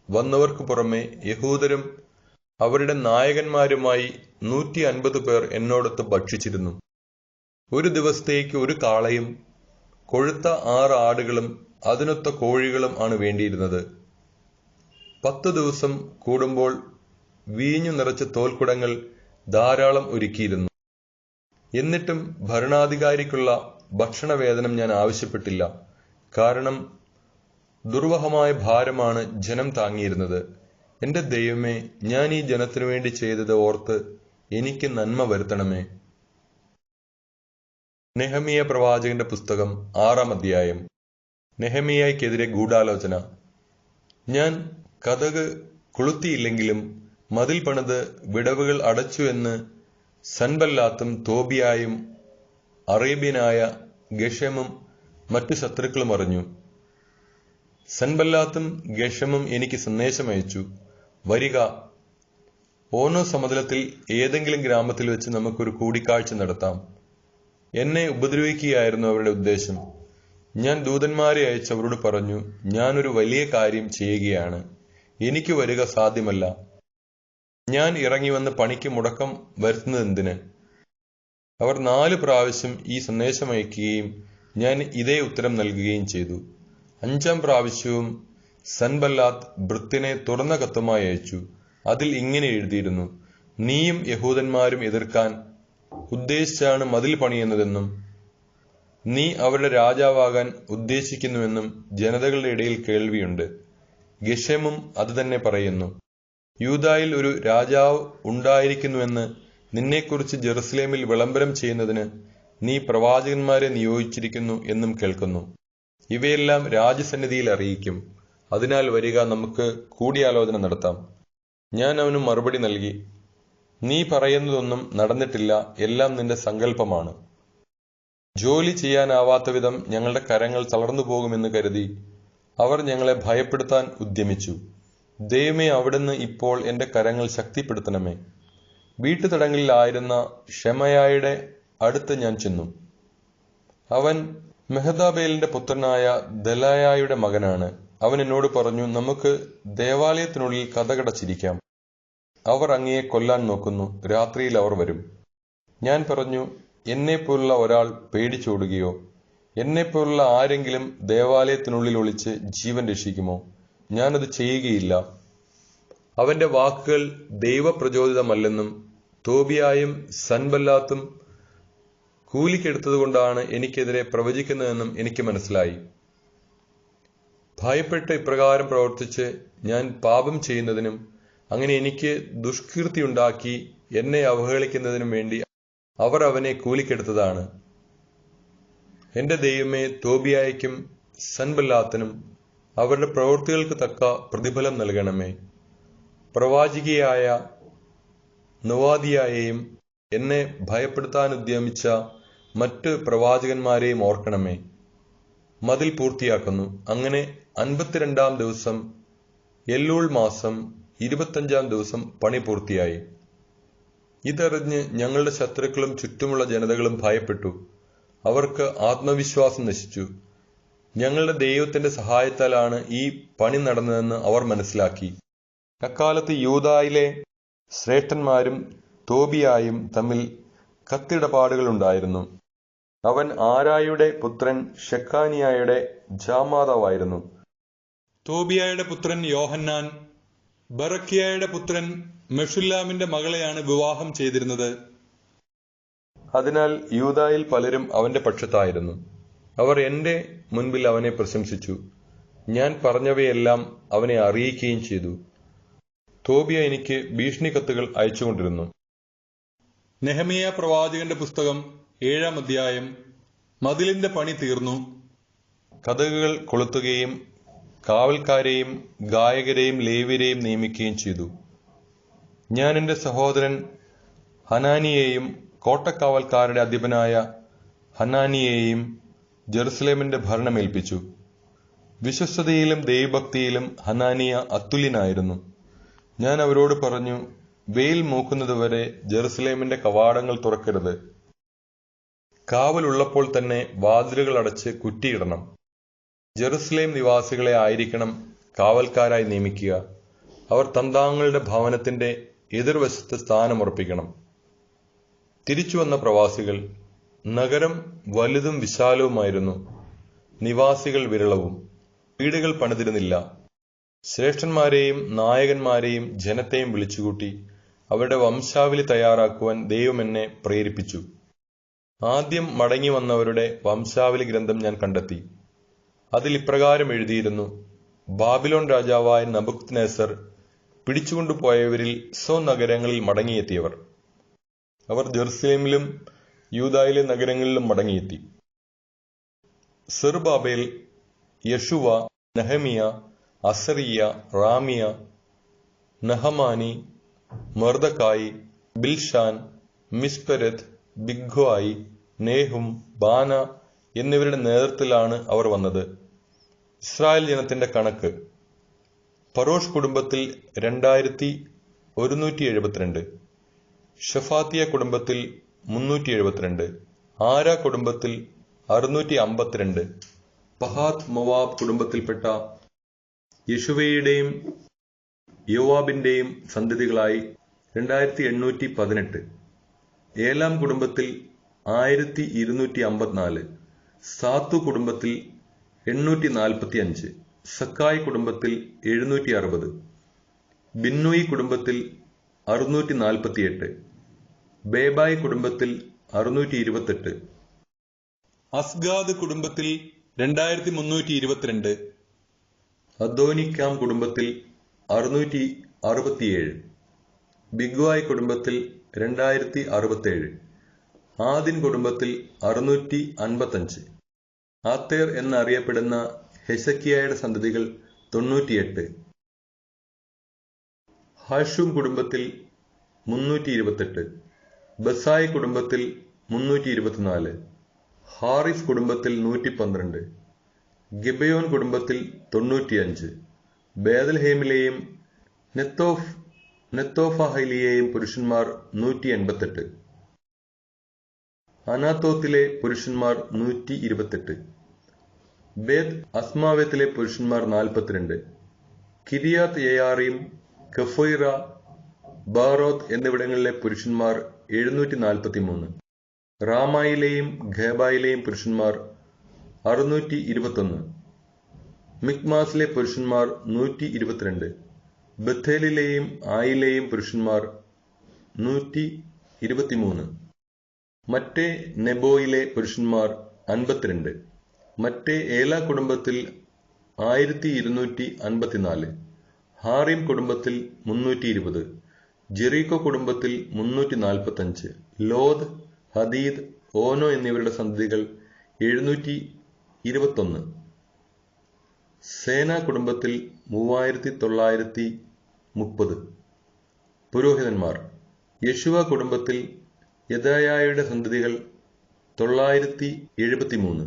വന്നവർക്കു പുറമെ യഹൂദരും അവരുടെ നായകന്മാരുമായി 150 പേർ എന്നോടൊത്ത് ഭക്ഷിച്ചിരുന്നു. ഒരു ദിവസത്തേക്ക് ഒരു കാളയും കൊഴുത്ത 6 ആടുകളും അതിനൊത്ത കോഴികളും ആണ് വേണ്ടിയിരുന്നത്. 10 ദിവസം കൂടുമ്പോൾ വീഞ്ഞു നിറച്ച തോൽക്കുടങ്ങൾ ധാരാളം ഒരുക്കിയിരുന്നു. എന്നിട്ടും ഭരണാധികാരിക്കുള്ള ഭക്ഷണവേതനം ഞാൻ ആവശ്യപ്പെട്ടില്ല. കാരണം ദുർവഹമായ ഭാരമാണ് ജനം താങ്ങിയിരുന്നത്. എന്റെ ദൈവമേ, ഞാൻ ഈ ജനത്തിനു വേണ്ടി ചെയ്തത് ഓർത്ത് എനിക്ക് നന്മ വരുത്തണമേ. നെഹമിയ പ്രവാചകന്റെ പുസ്തകം 6-ാം അധ്യായം. നെഹമിയായ്ക്കെതിരെ ഗൂഢാലോചന. ഞാൻ കതക് കൊളുത്തിയില്ലെങ്കിലും മതിൽ പണിത് വിടവുകൾ അടച്ചു എന്ന് സൻബല്ലാത്തും തോബിയായും അറേബ്യനായ ഗെഷെമും മറ്റു ശത്രുക്കളും അറിഞ്ഞു. സൻബല്ലാത്തും ഗെഷെമും എനിക്ക് സന്ദേശമയച്ചു, വരിക, ഓനോ സമതലത്തിൽ ഏതെങ്കിലും ഗ്രാമത്തിൽ വെച്ച് നമുക്കൊരു കൂടിക്കാഴ്ച നടത്താം. എന്നെ ഉപദ്രവിക്കുകയായിരുന്നു അവരുടെ ഉദ്ദേശം. ഞാൻ ദൂതന്മാരെ അയച്ച് അവരോട് പറഞ്ഞു, ഞാനൊരു വലിയ കാര്യം ചെയ്യുകയാണ്, എനിക്ക് വരിക സാധ്യമല്ല. ഞാൻ ഇറങ്ങി വന്ന് പണിക്ക് മുടക്കം വരുത്തുന്നതെന്തിന്? അവർ 4 പ്രാവശ്യം ഈ സന്ദേശമയക്കുകയും ഞാൻ ഇതേ ഉത്തരം നൽകുകയും ചെയ്തു. 5-ാം പ്രാവശ്യവും സൻബല്ലാത്ത് ഭൃത്യനെ തുറന്ന കത്തുമായി അയച്ചു. അതിൽ ഇങ്ങനെ എഴുതിയിരുന്നു, നീയും യഹൂദന്മാരും എതിർക്കാൻ ഉദ്ദേശിച്ചാണ് മതിൽ പണിയുന്നതെന്നും നീ അവരുടെ രാജാവാകാൻ ഉദ്ദേശിക്കുന്നുവെന്നും ജനതകളുടെ ഇടയിൽ കേൾവിയുണ്ട്. ഗെഷെമും അത് തന്നെ പറയുന്നു. യൂദായിൽ ഒരു രാജാവ് ഉണ്ടായിരിക്കുന്നുവെന്ന് നിന്നെക്കുറിച്ച് ജെറുസലേമിൽ വിളംബരം ചെയ്യുന്നതിന് നീ പ്രവാചകന്മാരെ നിയോഗിച്ചിരിക്കുന്നു എന്നും കേൾക്കുന്നു. ഇവയെല്ലാം രാജസന്നിധിയിൽ അറിയിക്കും. അതിനാൽ വരിക, നമുക്ക് കൂടിയാലോചന നടത്താം. ഞാൻ അവന് മറുപടി നൽകി, നീ പറയുന്നതൊന്നും നടന്നിട്ടില്ല, എല്ലാം നിന്റെ സങ്കല്പമാണ്. ജോലി ചെയ്യാനാവാത്ത വിധം ഞങ്ങളുടെ കരങ്ങൾ തളർന്നു പോകുമെന്ന് കരുതി അവർ ഞങ്ങളെ ഭയപ്പെടുത്താൻ ഉദ്യമിച്ചു. ദൈവമേ, അവിടുന്ന് ഇപ്പോൾ എന്റെ കരങ്ങൾ ശക്തിപ്പെടുത്തണമേ. വീട്ടുതടങ്കലിലായിരുന്ന ഷെമയായുടെ അടുത്ത് ഞാൻ ചെന്നു. അവൻ മെഹദാബേലിന്റെ പുത്രനായ ദലായായുടെ മകനാണ്. അവൻ എന്നോട് പറഞ്ഞു, നമുക്ക് ദേവാലയത്തിനുള്ളിൽ കതകടച്ചിരിക്കാം. അവർ അങ്ങയെ കൊല്ലാൻ നോക്കുന്നു, രാത്രിയിൽ അവർ വരും. ഞാൻ പറഞ്ഞു, എന്നെപ്പോലുള്ള ഒരാൾ പേടിച്ചോടുകയോ? എന്നെപ്പോലുള്ള ആരെങ്കിലും ദേവാലയത്തിനുള്ളിൽ ഒളിച്ച് ജീവൻ രക്ഷിക്കുമോ? ഞാനത് ചെയ്യുകയില്ല. അവന്റെ വാക്കുകൾ ദൈവപ്രചോദിതമല്ലെന്നും തോബിയായും സൻബല്ലാത്തും കൂലിക്കെടുത്തതുകൊണ്ടാണ് എനിക്കെതിരെ പ്രവചിക്കുന്നതെന്നും എനിക്ക് മനസ്സിലായി. ഭയപ്പെട്ട് ഇപ്രകാരം പ്രവർത്തിച്ച് ഞാൻ പാപം ചെയ്യുന്നതിനും അങ്ങനെ എനിക്ക് ദുഷ്കീർത്തിയുണ്ടാക്കി എന്നെ അവഹേളിക്കുന്നതിനും വേണ്ടി അവർ അവനെ കൂലിക്കെടുത്തതാണ്. എന്റെ ദൈവമേ, തോബിയായ്ക്കും സൻബല്ലാത്തിനും അവരുടെ പ്രവൃത്തികൾക്ക് തക്ക പ്രതിഫലം നൽകണമേ. പ്രവാചികയായ നൊവാദിയായെയും എന്നെ ഭയപ്പെടുത്താനുദ്യമിച്ച മറ്റ് പ്രവാചകന്മാരെയും ഓർക്കണമേ. മതിൽ പൂർത്തിയാക്കുന്നു. അങ്ങനെ 52-ാം ദിവസം എല്ലൂൾ മാസം 25-ാം ദിവസം പണി പൂർത്തിയായി. ഇതറിഞ്ഞ് ഞങ്ങളുടെ ശത്രുക്കളും ചുറ്റുമുള്ള ജനതകളും ഭയപ്പെട്ടു. അവർക്ക് ആത്മവിശ്വാസം നശിച്ചു. ഞങ്ങളുടെ ദൈവത്തിന്റെ സഹായത്താലാണ് ഈ പണി നടന്നതെന്ന് അവർ മനസ്സിലാക്കി. അക്കാലത്ത് യൂദായിലെ ശ്രേഷ്ഠന്മാരും തോബിയായും തമ്മിൽ കത്തിടപാടുകളുണ്ടായിരുന്നു. അവൻ ആരായുടെ പുത്രൻ ഷെക്കാനിയായുടെ ജാമാതാവായിരുന്നു. തോബിയായുടെ പുത്രൻ യോഹന്നാൻ ബറക്കിയയുടെ പുത്രൻ മെഷുല്ലാമിന്റെ മകളെയാണ് വിവാഹം ചെയ്തിരുന്നത്. അതിനാൽ യൂദായിൽ പലരും അവന്റെ പക്ഷത്തായിരുന്നു. അവർ എന്റെ മുൻപിൽ അവനെ പ്രശംസിച്ചു. ഞാൻ പറഞ്ഞവയെല്ലാം അവനെ അറിയിക്കുകയും ചെയ്തു. തോബിയ എനിക്ക് ഭീഷണി കത്തുകൾ അയച്ചുകൊണ്ടിരുന്നു. നെഹമിയ പ്രവാചകന്റെ പുസ്തകം 7-ാം അധ്യായം. മതിലിന്റെ പണി തീർന്നു. കതകുകൾ കൊളുത്തുകയും കാവൽക്കാരെയും ഗായകരെയും ലേവ്യരെയും നിയമിക്കുകയും ചെയ്തു. ഞാൻ എന്റെ സഹോദരൻ ഹനാനിയെയും കോട്ടക്കാവൽക്കാരുടെ അധിപനായ ഹനാനിയെയും ജെറുസലേമിന്റെ ഭരണമേൽപ്പിച്ചു. വിശ്വസ്തതയിലും ദൈവഭക്തിയിലും ഹനാനിയ അതുല്യനായിരുന്നു. ഞാൻ അവരോട് പറഞ്ഞു, വെയിൽ മൂക്കുന്നതുവരെ ജെറുസലേമിന്റെ കവാടങ്ങൾ തുറക്കരുത്. കാവലുള്ളപ്പോൾ തന്നെ വാതിലുകൾ അടച്ച് കുറ്റിയിടണം. ജെറുസലേം നിവാസികളെ ആയിരിക്കണം കാവൽക്കാരായി നിയമിക്കുക. അവർ തന്താങ്ങളുടെ ഭവനത്തിന്റെ എതിർവശത്ത് സ്ഥാനമുറപ്പിക്കണം. തിരിച്ചുവന്ന പ്രവാസികൾ, നഗരം വലുതും വിശാലവുമായിരുന്നു. നിവാസികൾ വിരളവും. വീടുകൾ പണിതിരുന്നില്ല. ശ്രേഷ്ഠന്മാരെയും നായകന്മാരെയും ജനത്തെയും വിളിച്ചുകൂട്ടി അവരുടെ വംശാവലി തയ്യാറാക്കുവാൻ ദൈവം എന്നെ പ്രേരിപ്പിച്ചു. ആദ്യം മടങ്ങി വന്നവരുടെ വംശാവലി ഗ്രന്ഥം ഞാൻ കണ്ടെത്തി. അതിൽ ഇപ്രകാരം എഴുതിയിരുന്നു: ബാബിലോൺ രാജാവായ നബുക്കദ്നേസർ പിടിച്ചുകൊണ്ടുപോയവരിൽ സ്വനഗരങ്ങളിൽ മടങ്ങിയെത്തിയവർ. അവർ ജെറുസലേമിലും യൂദായിലെ നഗരങ്ങളിലും മടങ്ങിയെത്തി. സെറുബ്ബാബേൽ, യശുവ, നെഹമിയ, അസറിയ, റാമിയ, നഹമാനി, മൊർദെഖായി, ബിൽഷാൻ, മിസ്പെരത്ത്, ബിഗ്വായി, നേഹും, ബാന എന്നിവരുടെ നേതൃത്വത്തിലാണ് അവർ വന്നത്. ഇസ്രായേൽ ജനത്തിന്റെ കണക്ക്: പരോഷ് കുടുംബത്തിൽ 2172, ഷഫാത്തിയ കുടുംബത്തിൽ 372, ആര കുടുംബത്തിൽ 652, പഹാത്ത് മോവാബ് കുടുംബത്തിൽപ്പെട്ട യെശുവയുടെയും യോവാബിന്റെയും സന്തതികളായി 2818, ഏലാം കുടുംബത്തിൽ 1254, സാത്തു കുടുംബത്തിൽ 845, സക്കായ് കുടുംബത്തിൽ 760, ബിന്നൂയി കുടുംബത്തിൽ 648, ബേബായ് കുടുംബത്തിൽ 628, അസ്ഗാദ് കുടുംബത്തിൽ 2322, അദോനിക്കാം കുടുംബത്തിൽ 667, ബിഗ്വായ് കുടുംബത്തിൽ 2067, ആദിൻ കുടുംബത്തിൽ 655, ആത്തേർ എന്നറിയപ്പെടുന്ന ഹെസക്കിയായുടെ സന്തതികൾ 98, ഹാഷും കുടുംബത്തിൽ 328, ബസായ് കുടുംബത്തിൽ 324, ഹാറിഫ് കുടുംബത്തിൽ 112, ഗിബയോൻ കുടുംബത്തിൽ 95, ബേതൽഹേമിലെയും നെത്തോഫാഹിലെയും പുരുഷന്മാർ 188, അനാത്തോത്തിലെ പുരുഷന്മാർ 128, ബേത് അസ്മാവത്തിലെ പുരുഷന്മാർ 42, കിരിയാത്ത് യെയാറീം, കഫൊയ്റ, ബാറോത്ത് എന്നിവിടങ്ങളിലെ പുരുഷന്മാർ 743, റാമായിലെയും ഖേബായിലെയും പുരുഷന്മാർ 621, മിക്മാസിലെ പുരുഷന്മാർ 122, ബഥേലിലെയും ആയിലെയും പുരുഷന്മാർ 123, മറ്റേ നെബോയിലെ പുരുഷന്മാർ 52, മറ്റേ ഏല കുടുംബത്തിൽ 1254, ഹാറിം കുടുംബത്തിൽ 320, ജെറീക്കോ കുടുംബത്തിൽ 345, ലോദ്, ഹദീദ്, ഓനോ എന്നിവരുടെ സന്തതികൾ 721, സേന കുടുംബത്തിൽ 3930. പുരോഹിതന്മാർ: യെശുവ കുടുംബത്തിൽ യെദായയുടെ സന്തതികൾ 973,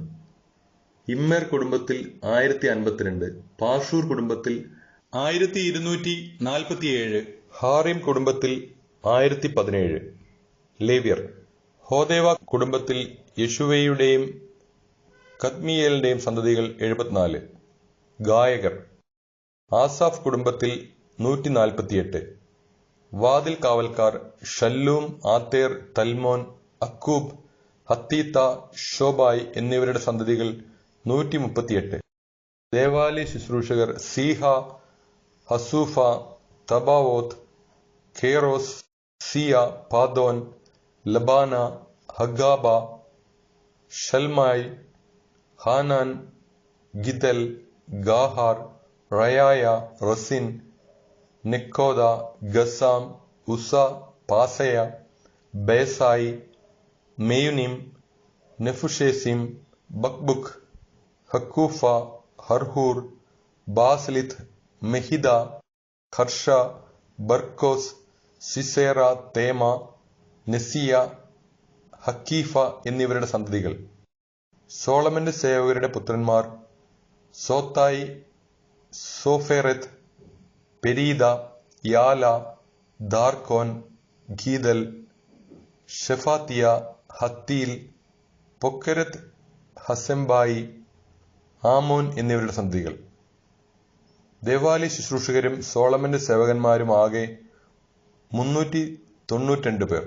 ഇമ്മേർ കുടുംബത്തിൽ 1052, പാഷൂർ കുടുംബത്തിൽ 1247, ഹാറിം കുടുംബത്തിൽ 1017. ലേവ്യർ: ഹോദേവ കുടുംബത്തിൽ യെശുവയുടെയും കദ്മിയേലിന്റെയും സന്തതികൾ 74. ഗായകർ: ആസാഫ് കുടുംബത്തിൽ 148. വാതിൽ കാവൽക്കാർ: ഷല്ലൂം, ആത്തേർ, തൽമോൻ, അക്കൂബ്, ഹത്തീത്ത, ഷോബായ് എന്നിവരുടെ സന്തതികൾ 138. ദേവാലയ ശുശ്രൂഷകർ: സീഹ, ഹസൂഫ, തബാവോത്ത്, ഖേറോസ്, സിയ, പാദോൻ, ലബാന, ഹഗാബ, ഷൽമായി, ഹാനാൻ, ഗിദൽ, ഗാഹാർ, റയായ, റസിൻ, നെക്കോദ, ഗസാം, ഉസ, പാസയ, ബേസായി, മെയുനിം, നെഫുഷേസിം, ബക്ബുക്ക്, ഹക്കൂഫ, ഹർഹൂർ, ബാസ്ലിത്ത്, മെഹിദ, ഖർഷ, ബർക്കോസ്, സിസേറ, തേമ, നെസിയ, ഹക്കീഫ എന്നിവരുടെ സന്തതികൾ. സോളമന്റെ സേവകരുടെ പുത്രന്മാർ സോത്തായി, സോഫേറത്ത്, പെരീദ, യാല, ദാർക്കോൻ, ഗീദൽ, ഷെഫാത്തിയ, ഹത്തീൽ, പൊക്കരത്ത്, ഹസെംബായി, ആമോൻ എന്നിവരുടെ സന്തതികൾ. ദേവാലയ ശുശ്രൂഷകരും സോളമന്റെ സേവകന്മാരും ആകെ 392 പേർ.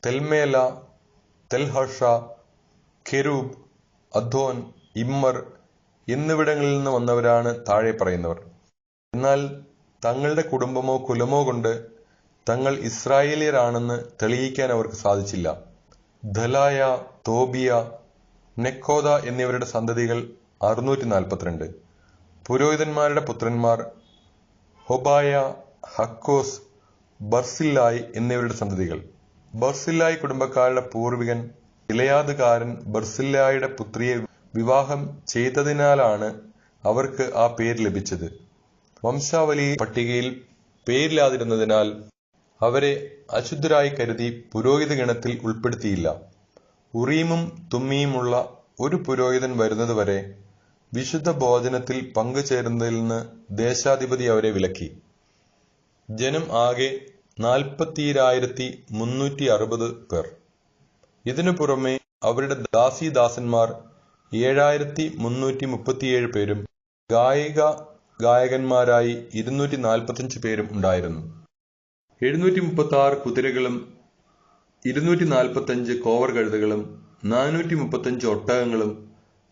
തെൽമേല, തെൽഹർഷ, കെരൂബ്, അദ്ദോൻ, ഇമ്മർ എന്നിവിടങ്ങളിൽ നിന്ന് വന്നവരാണ് താഴെ പറയുന്നവർ. എന്നാൽ തങ്ങളുടെ കുടുംബമോ കുലമോ കൊണ്ട് തങ്ങൾ ഇസ്രായേലിയരാണെന്ന് തെളിയിക്കാൻ അവർക്ക് സാധിച്ചില്ല. ധലായ, തോബിയ, നെക്കോദ എന്നിവരുടെ സന്തതികൾ 642. പുരോഹിതന്മാരുടെ പുത്രന്മാർ ഹൊബായ, ഹക്കോസ്, ബർസില്ലായി എന്നിവരുടെ സന്തതികൾ. ബർസില്ലായി കുടുംബക്കാരുടെ പൂർവികൻ ഗിലെയാദുകാരൻ ബർസില്ലായുടെ പുത്രിയെ വിവാഹം ചെയ്തതിനാലാണ് അവർക്ക് ആ പേര് ലഭിച്ചത്. വംശാവലി പട്ടികയിൽ പേരില്ലാതിരുന്നതിനാൽ അവരെ അശുദ്ധരായി കരുതി പുരോഹിത ഗണത്തിൽ ഉൾപ്പെടുത്തിയില്ല. ഉറീമും തുമ്മീമുള്ള ഒരു പുരോഹിതൻ വരുന്നതുവരെ വിശുദ്ധ ഭോജനത്തിൽ പങ്കുചേരുന്നതിൽ നിന്ന് ദേശാധിപതി അവരെ വിലക്കി. ജനം ആകെ 40,360 പേർ. ഇതിനു പുറമെ അവരുടെ ദാസീദാസന്മാർ 7,337 പേരും ഗായകന്മാരായി 245 പേരും ഉണ്ടായിരുന്നു. 736 കുതിരകളും 245 കോവർ കഴുതകളും 435 ഒട്ടകങ്ങളും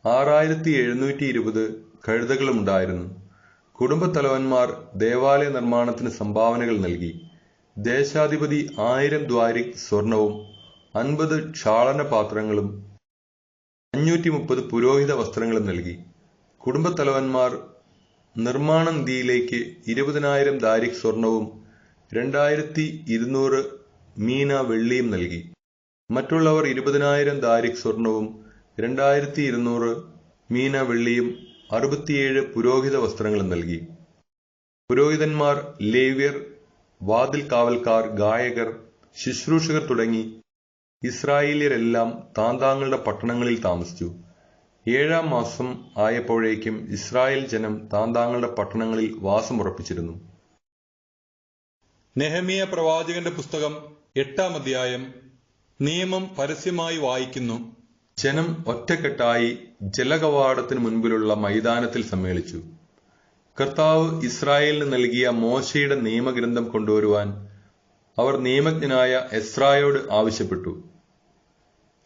6,720 കഴുതകളും ഉണ്ടായിരുന്നു. കുടുംബത്തലവന്മാർ ദേവാലയ നിർമ്മാണത്തിന് സംഭാവനകൾ നൽകി. ദേശാധിപതി 1000 ദ്വാരിക് സ്വർണവും 50 ക്ഷാളന പാത്രങ്ങളും 530 പുരോഹിത വസ്ത്രങ്ങളും നൽകി. കുടുംബത്തലവന്മാർ നിർമ്മാണ നിധിയിലേക്ക് 20,000 ദാരിക് സ്വർണവും 2,200 മീന വെള്ളിയും നൽകി. മറ്റുള്ളവർ 20,000 ദാരിക് സ്വർണവും 2,200 മീന വെള്ളിയും 67 പുരോഹിത വസ്ത്രങ്ങളും നൽകി. പുരോഹിതന്മാർ, ലേവ്യർ, വാതിൽ കാവൽക്കാർ, ഗായകർ, ശുശ്രൂഷകർ തുടങ്ങി ഇസ്രായേല്യരെല്ലാം താന്താങ്ങളുടെ പട്ടണങ്ങളിൽ താമസിച്ചു. 7-ാം മാസം ആയപ്പോഴേക്കും ഇസ്രായേൽ ജനം താന്താങ്ങളുടെ പട്ടണങ്ങളിൽ വാസമുറപ്പിച്ചിരുന്നു. നെഹമിയ പ്രവാചകന്റെ പുസ്തകം 8-ാം അധ്യായം. നിയമം പരസ്യമായി വായിക്കുന്നു. ജനം ഒറ്റക്കെട്ടായി ജലകവാടത്തിന് മുൻപിലുള്ള മൈതാനത്തിൽ സമ്മേളിച്ചു. കർത്താവ് ഇസ്രായേലിന് നൽകിയ മോശയുടെ നിയമഗ്രന്ഥം കൊണ്ടുവരുവാൻ അവർ നിയമജ്ഞനായ എസ്രായോട് ആവശ്യപ്പെട്ടു.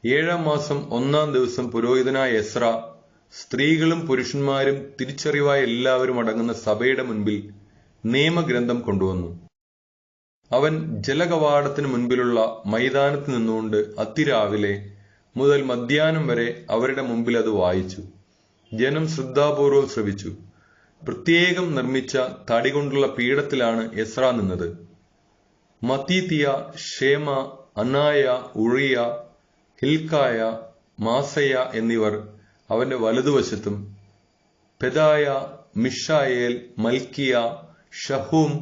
7-ാം മാസം 1-ാം ദിവസം പുരോഹിതനായ എസ്ര സ്ത്രീകളും പുരുഷന്മാരും തിരിച്ചറിവായ എല്ലാവരും അടങ്ങുന്ന സഭയുടെ മുൻപിൽ നിയമഗ്രന്ഥം കൊണ്ടുവന്നു. അവൻ ജലകവാടത്തിന് മുൻപിലുള്ള മൈതാനത്ത് നിന്നുകൊണ്ട് അതിരാവിലെ മുതൽ മധ്യാഹ്നം വരെ അവരുടെ മുമ്പിൽ അത് വായിച്ചു. ജനം ശ്രദ്ധാപൂർവം ശ്രവിച്ചു. പ്രത്യേകം നിർമ്മിച്ച തടി കൊണ്ടുള്ള പീഠത്തിലാണ് എസ്ര നിന്നത്. മത്തീത്തിയ, ഷേമ, അനായ, ഉറിയ, ഹിൽക്കായ, മാസയ എന്നിവർ അവന്റെ വലതുവശത്തും പെദായ, മിഷായേൽ, മൽക്കിയ, ഷഹൂം,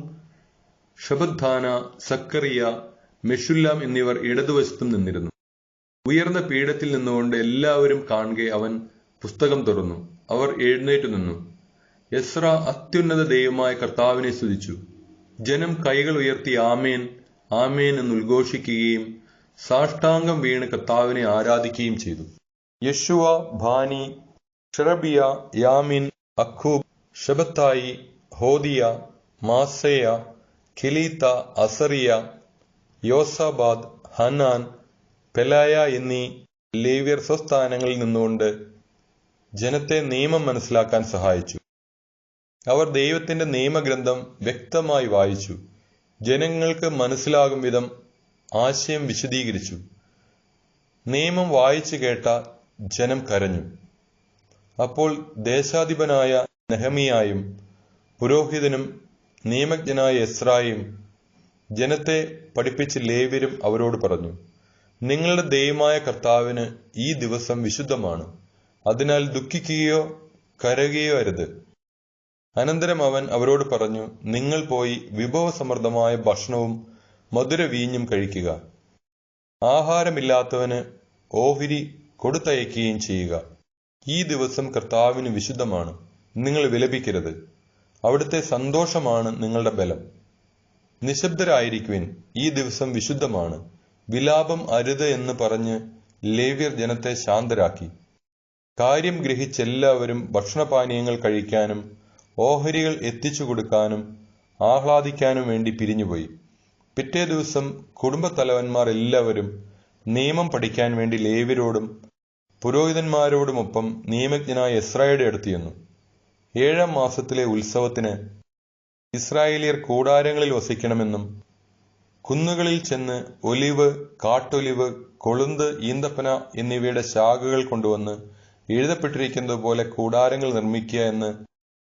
ഷബദ്ദാന, സക്കറിയ, മെഷുല്ലാം എന്നിവർ ഇടതുവശത്തും നിന്നിരുന്നു. ഉയർന്ന പീഠത്തിൽ നിന്നുകൊണ്ട് എല്ലാവരും കാണുകെ അവൻ പുസ്തകം തുറന്നു. അവർ എഴുന്നേറ്റു നിന്നു. എസ്ര അത്യുന്നത ദൈവമായ കർത്താവിനെ സ്തുതിച്ചു. ജനം കൈകൾ ഉയർത്തി ആമേൻ ആമേൻ എന്ന് ഉദ്ഘോഷിക്കുകയും സാഷ്ടാംഗം വീണ് കർത്താവിനെ ആരാധിക്കുകയും ചെയ്തു. യശുവ, ബാനി, ഷെറബിയ, യാമിൻ, അഖൂബ്, ഷബത്തായി, ഹോദിയ, മാസേയ, കെലീത്ത, അസറിയ, യോസാബാദ്, ഹനാൻ, പെലായ എന്നീ ലേവ്യർ സ്വസ്ഥാനങ്ങളിൽ നിന്നുകൊണ്ട് ജനത്തെ നിയമം മനസ്സിലാക്കാൻ സഹായിച്ചു. അവർ ദൈവത്തിന്റെ നിയമഗ്രന്ഥം വ്യക്തമായി വായിച്ചു. ജനങ്ങൾക്ക് മനസ്സിലാകും വിധം ആശയം വിശദീകരിച്ചു. നിയമം വായിച്ചു കേട്ട ജനം കരഞ്ഞു. അപ്പോൾ ദേശാധിപനായ നെഹമിയായും പുരോഹിതനും നിയമജ്ഞനായ എസ്രായും ജനത്തെ പഠിപ്പിച്ച് ലേവ്യരും അവരോട് പറഞ്ഞു, നിങ്ങളുടെ ദൈവമായ കർത്താവിന് ഈ ദിവസം വിശുദ്ധമാണ്. അതിനാൽ ദുഃഖിക്കുകയോ കരയുകയോ അരുത്. അനന്തരം അവൻ അവരോട് പറഞ്ഞു, നിങ്ങൾ പോയി വിഭവസമൃദ്ധമായ ഭക്ഷണവും മധുരവീഞ്ഞും കഴിക്കുക. ആഹാരമില്ലാത്തവന് ഓഹരി കൊടുത്തയക്കുകയും ചെയ്യുക. ഈ ദിവസം കർത്താവിന് വിശുദ്ധമാണ്. നിങ്ങൾ വിലപിക്കരുത്. അവിടുത്തെ സന്തോഷമാണ് നിങ്ങളുടെ ബലം. നിശബ്ദരായിരിക്കുവിൻ. ഈ ദിവസം വിശുദ്ധമാണ്. വിലാപം അരുത് എന്ന് പറഞ്ഞ് ലേവ്യർ ജനത്തെ ശാന്തരാക്കി. കാര്യം ഗ്രഹിച്ചെല്ലാവരും ഭക്ഷണപാനീയങ്ങൾ കഴിക്കാനും ഓഹരികൾ എത്തിച്ചു കൊടുക്കാനും ആഹ്ലാദിക്കാനും വേണ്ടി പിരിഞ്ഞുപോയി. പിറ്റേ ദിവസം കുടുംബത്തലവന്മാർ എല്ലാവരും നിയമം പഠിക്കാൻ വേണ്ടി ലേവ്യരോടും പുരോഹിതന്മാരോടുമൊപ്പം നിയമജ്ഞനായ എസ്രായുടെ അടുത്ത് ചെന്നു. 7-ാം മാസത്തിലെ ഉത്സവത്തിന് ഇസ്രായേലിയർ കൂടാരങ്ങളിൽ വസിക്കണമെന്നും കുന്നുകളിൽ ചെന്ന് ഒലിവ്, കാട്ടൊലിവ്, കൊളുന്ത്, ഈന്തപ്പന എന്നിവയുടെ ശാഖകൾ കൊണ്ടുവന്ന് എഴുതപ്പെട്ടിരിക്കുന്നത് പോലെ കൂടാരങ്ങൾ നിർമ്മിക്കുക എന്ന്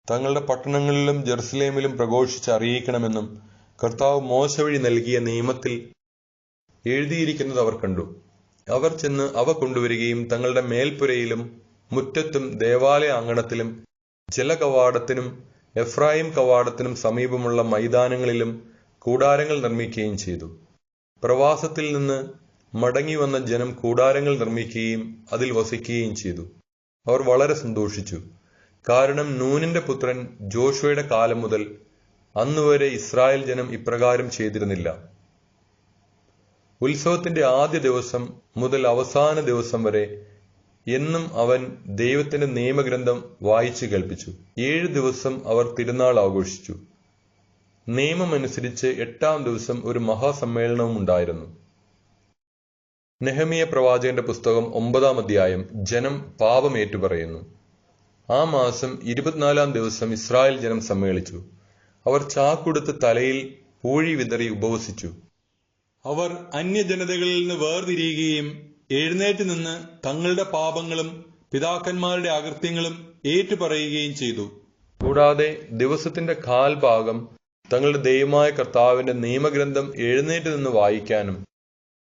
തങ്ങളുടെ പട്ടണങ്ങളിലും ജെറുസലേമിലും പ്രഘോഷിച്ച് അറിയിക്കണമെന്നും കർത്താവ് മോശ വഴി നൽകിയ നിയമത്തിൽ എഴുതിയിരിക്കുന്നത് അവർ കണ്ടു. അവർ ചെന്ന് അവ കൊണ്ടുവരികയും തങ്ങളുടെ മേൽപ്പുരയിലും മുറ്റത്തും ദേവാലയ അങ്കണത്തിലും ജലകവാടത്തിനും എഫ്രായിം കവാടത്തിനും സമീപമുള്ള മൈതാനങ്ങളിലും കൂടാരങ്ങൾ നിർമ്മിക്കുകയും ചെയ്തു. പ്രവാസത്തിൽ നിന്ന് മടങ്ങി വന്ന ജനം കൂടാരങ്ങൾ നിർമ്മിക്കുകയും അതിൽ വസിക്കുകയും ചെയ്തു. അവർ വളരെ സന്തോഷിച്ചു. കാരണം നൂനിന്റെ പുത്രൻ ജോഷുവയുടെ കാലം മുതൽ അന്നുവരെ ഇസ്രായേൽ ജനം ഇപ്രകാരം ചെയ്തിരുന്നില്ല. ഉത്സവത്തിന്റെ ആദ്യ ദിവസം മുതൽ അവസാന ദിവസം വരെ എന്നും അവൻ ദൈവത്തിന്റെ നിയമഗ്രന്ഥം വായിച്ചു കേൾപ്പിച്ചു. 7 ദിവസം അവർ തിരുനാൾ ആഘോഷിച്ചു. നിയമമനുസരിച്ച് 8-ാം ദിവസം ഒരു മഹാസമ്മേളനവും ഉണ്ടായിരുന്നു. നെഹമിയ പ്രവാചകന്റെ പുസ്തകം 9-ാം അധ്യായം. ജനം പാപം ഏറ്റുപറയുന്നു. ആ മാസം 24-ാം ദിവസം ഇസ്രായേൽ ജനം സമ്മേളിച്ചു. അവർ ചാക്കുടുത്ത് തലയിൽ പൂഴി വിതറി ഉപവസിച്ചു. അവർ അന്യജനതകളിൽ നിന്ന് വേർതിരിയുകയും എഴുന്നേറ്റ് നിന്ന് തങ്ങളുടെ പാപങ്ങളും പിതാക്കന്മാരുടെ അകൃത്യങ്ങളും ഏറ്റുപറയുകയും ചെയ്തു. കൂടാതെ ദിവസത്തിന്റെ കാൽഭാഗം തങ്ങളുടെ ദൈവമായ കർത്താവിന്റെ നിയമഗ്രന്ഥം എഴുന്നേറ്റ് നിന്ന് വായിക്കാനും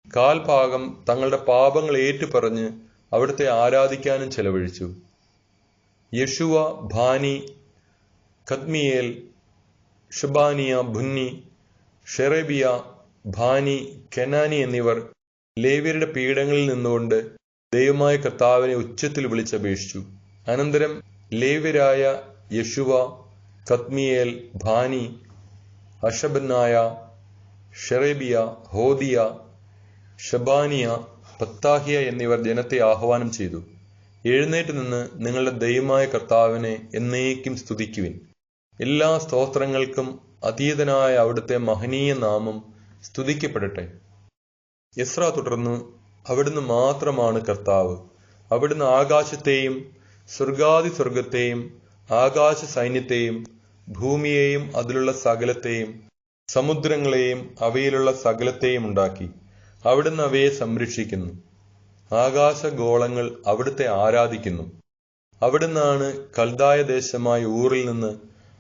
കാൽഭാഗം തങ്ങളുടെ പാപങ്ങൾ ഏറ്റുപറഞ്ഞ് അവിടുത്തെ ആരാധിക്കാനും ചെലവഴിച്ചു. യശുവ, ബാനി, കദ്മിയേൽ, ഷബാനിയ, ബുന്നി, ഷെറേബിയ, ബാനി, കെനാനി എന്നിവർ ലേവ്യരുടെ പീഠങ്ങളിൽ നിന്നുകൊണ്ട് ദൈവമായ കർത്താവിനെ ഉച്ചത്തിൽ വിളിച്ചപേക്ഷിച്ചു. അനന്തരം ലേവ്യരായ യശുവ, കദ്മിയേൽ, ബാനി, അഷബനായ, ഷെറേബിയ, ഹോദിയ, ഷബാനിയ, പത്താഹിയ എന്നിവർ ജനത്തെ ആഹ്വാനം ചെയ്തു. എഴുന്നേറ്റ് നിന്ന് നിങ്ങളുടെ ദൈവമായ കർത്താവിനെ എന്നേക്കും സ്തുതിക്കുവിൻ. എല്ലാ സ്തോത്രങ്ങൾക്കും അതീതനായ അവിടുത്തെ മഹനീയ നാമം സ്തുതിക്കപ്പെടട്ടെ. എസ്ര തുടർന്നു, അവിടുന്ന് മാത്രമാണ് കർത്താവ്. അവിടുന്ന് ആകാശത്തെയും സ്വർഗാതിസ്വർഗത്തെയും ആകാശ സൈന്യത്തെയും ഭൂമിയെയും അതിലുള്ള സകലത്തെയും സമുദ്രങ്ങളെയും അവയിലുള്ള സകലത്തെയും ഉണ്ടാക്കി. അവിടുന്ന് അവയെ സംരക്ഷിക്കുന്നു. ആകാശഗോളങ്ങൾ അവിടുത്തെ ആരാധിക്കുന്നു. അവിടുന്നാണ് കൽദായ ദേശമായ ഊറിൽ നിന്ന്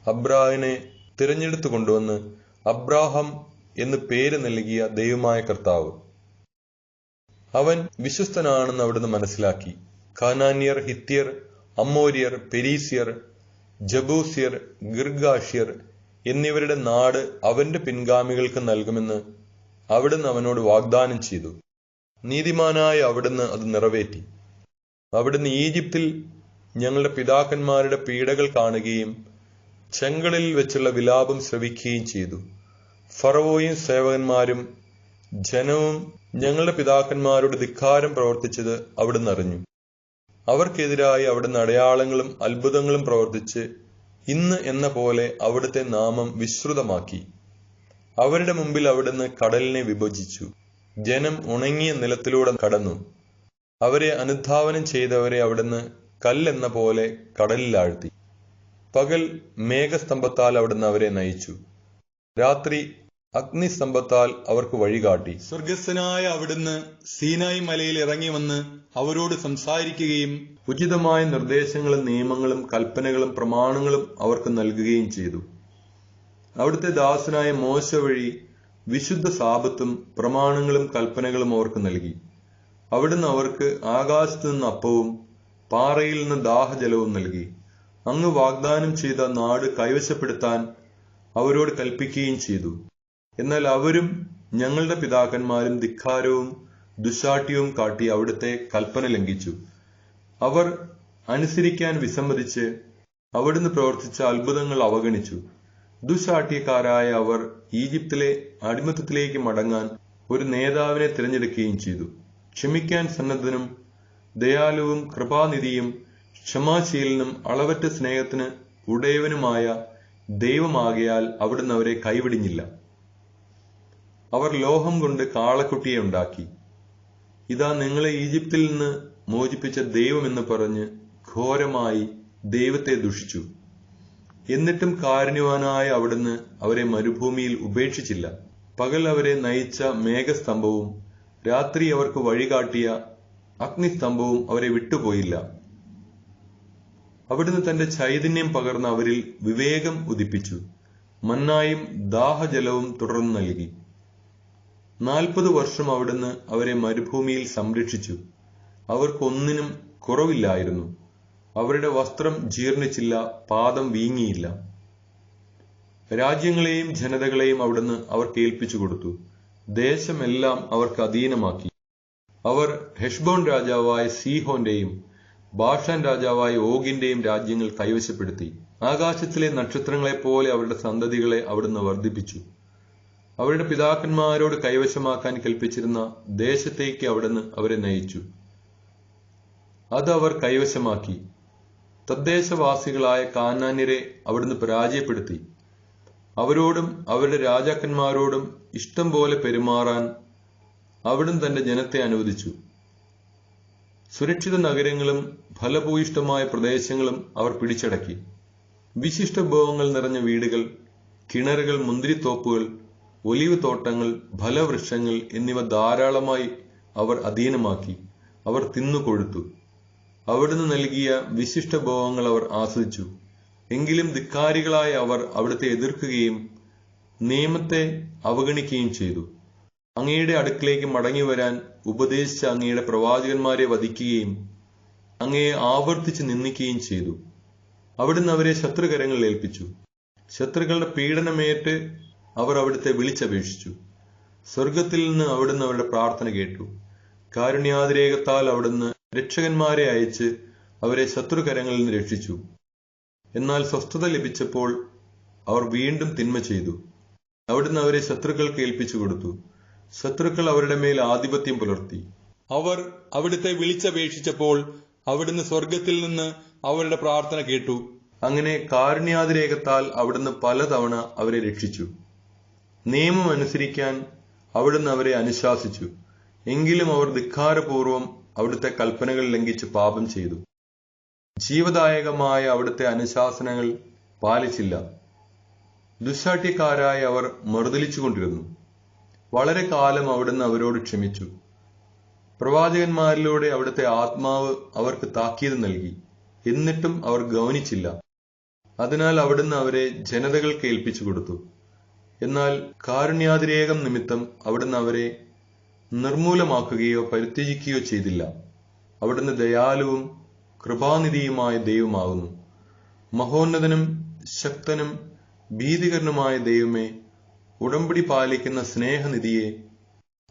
അബ്രാഹിനെ തിരഞ്ഞെടുത്തു കൊണ്ടുവന്ന് അബ്രാഹം എന്ന് പേര് നൽകിയ ദൈവമായ കർത്താവ്. അവൻ വിശ്വസ്തനാണെന്ന് അവിടുന്ന് മനസ്സിലാക്കി. കാനാന്യർ, ഹിത്യർ, അമ്മോര്യർ, പെരീസ്യർ, ജബൂസ്യർ, ഗിർഗാഷ്യർ എന്നിവരുടെ നാട് അവന്റെ പിൻഗാമികൾക്ക് നൽകുമെന്ന് അവിടുന്ന് അവനോട് വാഗ്ദാനം ചെയ്തു. നീതിമാനായ അവിടുന്ന് അത് നിറവേറ്റി. അവിടുന്ന് ഈജിപ്തിൽ ഞങ്ങളുടെ പിതാക്കന്മാരുടെ പീഡകൾ കാണുകയും ചെങ്കടലിൽ വെച്ചുള്ള വിലാപം ശ്രവിക്കുകയും ചെയ്തു. ഫറവോയും സേവകന്മാരും ജനവും ഞങ്ങളുടെ പിതാക്കന്മാരോട് ധിക്കാരം പ്രവർത്തിച്ചത് അവിടുന്ന് അറിഞ്ഞു. അവർക്കെതിരായി അവിടുന്ന് അടയാളങ്ങളും അത്ഭുതങ്ങളും പ്രവർത്തിച്ച് ഇന്ന് എന്ന പോലെ അവിടുത്തെ നാമം വിശ്രുതമാക്കി. അവരുടെ മുമ്പിൽ അവിടുന്ന് കടലിനെ വിഭജിച്ചു. ജനം ഉണങ്ങിയ നിലത്തിലൂടെ കടന്നു. അവരെ അനുധാവനം ചെയ്തവരെ അവിടുന്ന് കല്ലെന്ന പോലെ കടലിൽ ആഴ്ത്തി. പകൽ മേഘസ്തംഭത്താൽ അവിടുന്ന് അവരെ നയിച്ചു, രാത്രി അഗ്നിസ്തംഭത്താൽ അവർക്ക് വഴികാട്ടി. സ്വർഗസ്ഥനായ അവിടുന്ന് സീനായി മലയിൽ ഇറങ്ങി വന്ന് അവരോട് സംസാരിക്കുകയും ഉചിതമായ നിർദ്ദേശങ്ങളും നിയമങ്ങളും കൽപ്പനകളും പ്രമാണങ്ങളും അവർക്ക് നൽകുകയും ചെയ്തു. അവിടുത്തെ ദാസനായ മോശ വഴി വിശുദ്ധ സാബത്തും പ്രമാണങ്ങളും കൽപ്പനകളും അവർക്ക് നൽകി. അവിടുന്ന് അവർക്ക് ആകാശത്തു നിന്ന് അപ്പവും പാറയിൽ നിന്ന് ദാഹജലവും നൽകി. അങ്ങ് വാഗ്ദാനം ചെയ്ത നാട് കൈവശപ്പെടുത്താൻ അവരോട് കൽപ്പിക്കുകയും ചെയ്തു. എന്നാൽ അവരും ഞങ്ങളുടെ പിതാക്കന്മാരും ധിക്കാരവും ദുശ്ശാഠ്യവും കാട്ടി അവിടുത്തെ കൽപ്പന ലംഘിച്ചു. അവർ അനുസരിക്കാൻ വിസമ്മതിച്ച് അവിടുന്ന് പ്രവർത്തിച്ച അത്ഭുതങ്ങൾ അവഗണിച്ചു. ദുശ്ശാഠ്യക്കാരായ അവർ ഈജിപ്തിലെ അടിമത്തത്തിലേക്ക് മടങ്ങാൻ ഒരു നേതാവിനെ തിരഞ്ഞെടുക്കുകയും ചെയ്തു. ക്ഷമിക്കാൻ സന്നദ്ധനും ദയാലുവും കൃപാനിധിയും ക്ഷമാശീലനും അളവറ്റ സ്നേഹത്തിന് ഉടയവനുമായ ദൈവമാകയാൽ അവിടുന്ന് അവരെ കൈവിടിഞ്ഞില്ല. അവർ ലോഹം കൊണ്ട് കാളക്കുട്ടിയെ ഉണ്ടാക്കി. ഇതാ നിങ്ങളെ ഈജിപ്തിൽ നിന്ന് മോചിപ്പിച്ച ദൈവമെന്ന് പറഞ്ഞ് ഘോരമായി ദൈവത്തെ ദുഷിച്ചു. എന്നിട്ടും കാരുണ്യവാനായ അവിടുന്ന് അവരെ മരുഭൂമിയിൽ ഉപേക്ഷിച്ചില്ല. പകൽ അവരെ നയിച്ച മേഘസ്തംഭവും രാത്രി അവർക്ക് വഴികാട്ടിയ അഗ്നിസ്തംഭവും അവരെ വിട്ടുപോയില്ല. അവിടുന്ന് തന്റെ ചൈതന്യം പകർന്ന് അവരിൽ വിവേകം ഉദിപ്പിച്ചു. മന്നായും ദാഹജലവും തുടർന്ന് നൽകി. 40 വർഷം അവിടുന്ന് അവരെ മരുഭൂമിയിൽ സംരക്ഷിച്ചു. അവർക്കൊന്നിനും കുറവില്ലായിരുന്നു. അവരുടെ വസ്ത്രം ജീർണിച്ചില്ല, പാദം വീങ്ങിയില്ല. രാജ്യങ്ങളെയും ജനതകളെയും അവിടുന്ന് അവർക്ക് ഏൽപ്പിച്ചു കൊടുത്തു. ദേശമെല്ലാം അവർക്ക് അധീനമാക്കി. അവർ ഹെഷ്ബോൻ രാജാവായ സീഹോന്റെയും ബാഷാൻ രാജാവായ ഓഗിന്റെയും രാജ്യങ്ങൾ കൈവശപ്പെടുത്തി. ആകാശത്തിലെ നക്ഷത്രങ്ങളെപ്പോലെ അവരുടെ സന്തതികളെ അവിടുന്ന് വർദ്ധിപ്പിച്ചു. അവരുടെ പിതാക്കന്മാരോട് കൈവശമാക്കാൻ കൽപ്പിച്ചിരുന്ന ദേശത്തേക്ക് അവിടുന്ന് അവരെ നയിച്ചു. അത് അവർ കൈവശമാക്കി. തദ്ദേശവാസികളായ കാനാന്യരെ അവിടുന്ന് പരാജയപ്പെടുത്തി. അവരോടും അവരുടെ രാജാക്കന്മാരോടും ഇഷ്ടം പോലെ പെരുമാറാൻ അവിടുന്ന് തന്റെ ജനത്തെ അനുവദിച്ചു. സുരക്ഷിത നഗരങ്ങളും ഫലഭൂയിഷ്ടമായ പ്രദേശങ്ങളും അവർ പിടിച്ചടക്കി. വിശിഷ്ട ഭോഗങ്ങൾ നിറഞ്ഞ വീടുകൾ, കിണറുകൾ, മുന്തിരിത്തോപ്പുകൾ, ഒലിവ് തോട്ടങ്ങൾ, ഫലവൃക്ഷങ്ങൾ എന്നിവ ധാരാളമായി അവർ അധീനമാക്കി. അവർ തിന്നുകൊഴുത്തു. അവിടുന്ന് നൽകിയ വിശിഷ്ട ഭോഗങ്ങൾ അവർ ആസ്വദിച്ചു. എങ്കിലും ധിക്കാരികളായ അവർ അവിടുത്തെ എതിർക്കുകയും നിയമത്തെ അവഗണിക്കുകയും ചെയ്തു. അങ്ങയുടെ അടുക്കിലേക്ക് മടങ്ങി വരാൻ ഉപദേശിച്ച അങ്ങയുടെ പ്രവാചകന്മാരെ വധിക്കുകയും അങ്ങയെ ആവർത്തിച്ച് നിന്ദിക്കുകയും ചെയ്തു. അവിടുന്ന് അവരെ ശത്രുകരങ്ങളിൽ ഏൽപ്പിച്ചു. ശത്രുക്കളുടെ പീഡനമേറ്റ് അവർ അവിടുത്തെ വിളിച്ചപേക്ഷിച്ചു. സ്വർഗത്തിൽ നിന്ന് അവിടുന്ന് അവരുടെ പ്രാർത്ഥന കേട്ടു. കാരുണ്യാതിരേകത്താൽ അവിടുന്ന് രക്ഷകന്മാരെ അയച്ച് അവരെ ശത്രുകരങ്ങളിൽ നിന്ന് രക്ഷിച്ചു. എന്നാൽ സ്വസ്ഥത ലഭിച്ചപ്പോൾ അവർ വീണ്ടും തിന്മ ചെയ്തു. അവിടുന്ന് അവരെ ശത്രുക്കൾക്ക് ഏൽപ്പിച്ചു കൊടുത്തു. ശത്രുക്കൾ അവരുടെ മേൽ ആധിപത്യം പുലർത്തി. അവർ അവിടുത്തെ വിളിച്ചപേക്ഷിച്ചപ്പോൾ അവിടുന്ന് സ്വർഗത്തിൽ നിന്ന് അവരുടെ പ്രാർത്ഥന കേട്ടു. അങ്ങനെ കാരുണ്യാതിരേകത്താൽ അവിടുന്ന് പലതവണ അവരെ രക്ഷിച്ചു. നിയമം അനുസരിക്കാൻ അവിടുന്ന് അവരെ അനുശാസിച്ചു. എങ്കിലും അവർ ധിക്കാരപൂർവം അവിടുത്തെ കൽപ്പനകൾ ലംഘിച്ച് പാപം ചെയ്തു. ജീവദായകമായ അവിടുത്തെ അനുശാസനങ്ങൾ പാലിച്ചില്ല. ദുശ്ശാഠ്യക്കാരായ അവർ മറുതലിച്ചുകൊണ്ടിരുന്നു. വളരെ കാലം അവിടുന്ന് അവരോട് ക്ഷമിച്ചു. പ്രവാചകന്മാരിലൂടെ അവിടുത്തെ ആത്മാവ് അവർക്ക് താക്കീത് നൽകി. എന്നിട്ടും അവർ ഗൗനിച്ചില്ല. അതിനാൽ അവിടുന്ന് അവരെ ജനതകൾക്ക് ഏൽപ്പിച്ചു കൊടുത്തു. എന്നാൽ കാരുണ്യാതിരേകം നിമിത്തം അവിടുന്ന് അവരെ നിർമൂലമാക്കുകയോ പരിത്യജിക്കുകയോ ചെയ്തില്ല. അവിടുന്ന് ദയാലുവും കൃപാനിധിയുമായ ദൈവമാകുന്നു. മഹോന്നതനും ശക്തനും ഭീതികരനുമായ ദൈവമേ, ഉടമ്പടി പാലിക്കുന്ന സ്നേഹനിധിയെ,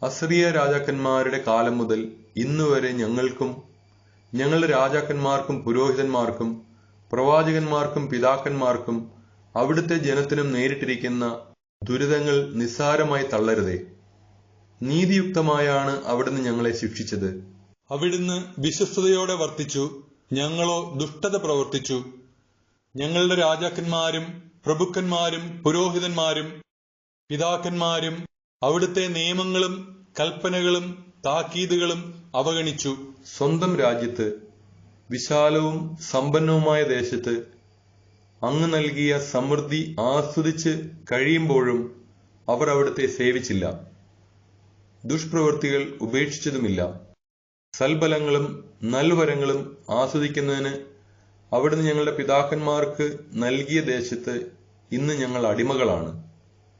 അസറിയ രാജാക്കന്മാരുടെ കാലം മുതൽ ഇന്നുവരെ ഞങ്ങൾക്കും ഞങ്ങളുടെ രാജാക്കന്മാർക്കും പുരോഹിതന്മാർക്കും പ്രവാചകന്മാർക്കും പിതാക്കന്മാർക്കും അവിടുത്തെ ജനത്തിനും നേരിട്ടിരിക്കുന്ന ദുരിതങ്ങൾ നിസ്സാരമായി തള്ളരുതേ. നീതിയുക്തമായാണ് അവിടുന്ന് ഞങ്ങളെ ശിക്ഷിച്ചത്. അവിടുന്ന് വിശ്വസ്തയോടെ വർത്തിച്ചു, ഞങ്ങളോ ദുഷ്ടത പ്രവർത്തിച്ചു. ഞങ്ങളുടെ രാജാക്കന്മാരും പ്രഭുക്കന്മാരും പുരോഹിതന്മാരും പിതാക്കന്മാരും അവിടുത്തെ നിയമങ്ങളും കൽപ്പനകളും താക്കീതുകളും അവഗണിച്ചു. സ്വന്തം രാജ്യത്ത്, വിശാലവും സമ്പന്നവുമായ ദേശത്ത് അങ്ങ് നൽകിയ സമൃദ്ധി ആസ്വദിച്ച് കഴിയുമ്പോഴും അവർ അവിടുത്തെ സേവിച്ചില്ല. ദുഷ്പ്രവൃത്തികൾ ഉപേക്ഷിച്ചതുമില്ല. സൽബലങ്ങളും നൽവരങ്ങളും ആസ്വദിക്കുന്നതിന് അവിടുന്ന് ഞങ്ങളുടെ പിതാക്കന്മാർക്ക് നൽകിയ ദേശത്ത് ഇന്ന് ഞങ്ങൾ അടിമകളാണ്.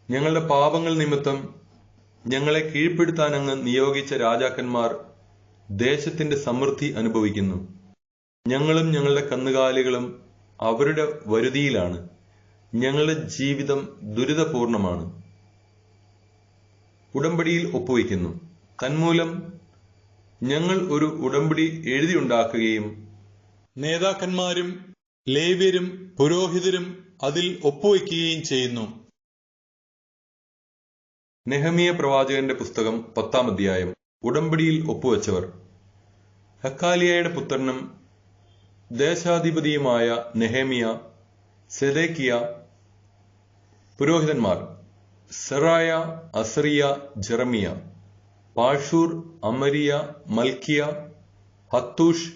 ഞങ്ങളുടെ പാപങ്ങൾ നിമിത്തം ഞങ്ങളെ കീഴ്പ്പെടുത്താൻ അങ്ങ് നിയോഗിച്ച രാജാക്കന്മാർ ദേശത്തിന്റെ സമൃദ്ധി അനുഭവിക്കുന്നു. ഞങ്ങളും ഞങ്ങളുടെ കന്നുകാലികളും അവരുടെ വരുതിയിലാണ്. ഞങ്ങളുടെ ജീവിതം ദുരിതപൂർണമാണ്. ഉടമ്പടിയിൽ ഒപ്പുവയ്ക്കുന്നു. തന്മൂലം ഞങ്ങൾ ഒരു ഉടമ്പടി എഴുതിയുണ്ടാക്കുകയും നേതാക്കന്മാരും ലേവ്യരും പുരോഹിതരും അതിൽ ഒപ്പുവയ്ക്കുകയും ചെയ്യുന്നു. നെഹമിയ പ്രവാചകന്റെ പുസ്തകം 10-ാം അധ്യായം. ഉടമ്പടിയിൽ ഒപ്പുവെച്ചവർ: ഹക്കാലിയയുടെ പുത്രനും ദേശാധിപതിയുമായ നെഹമിയ, സെദേക്കിയ. പുരോഹിതന്മാർ: Seraiah, Azariah, Jeremiah. Pashhur, Amariah, Malchijah, Hattush,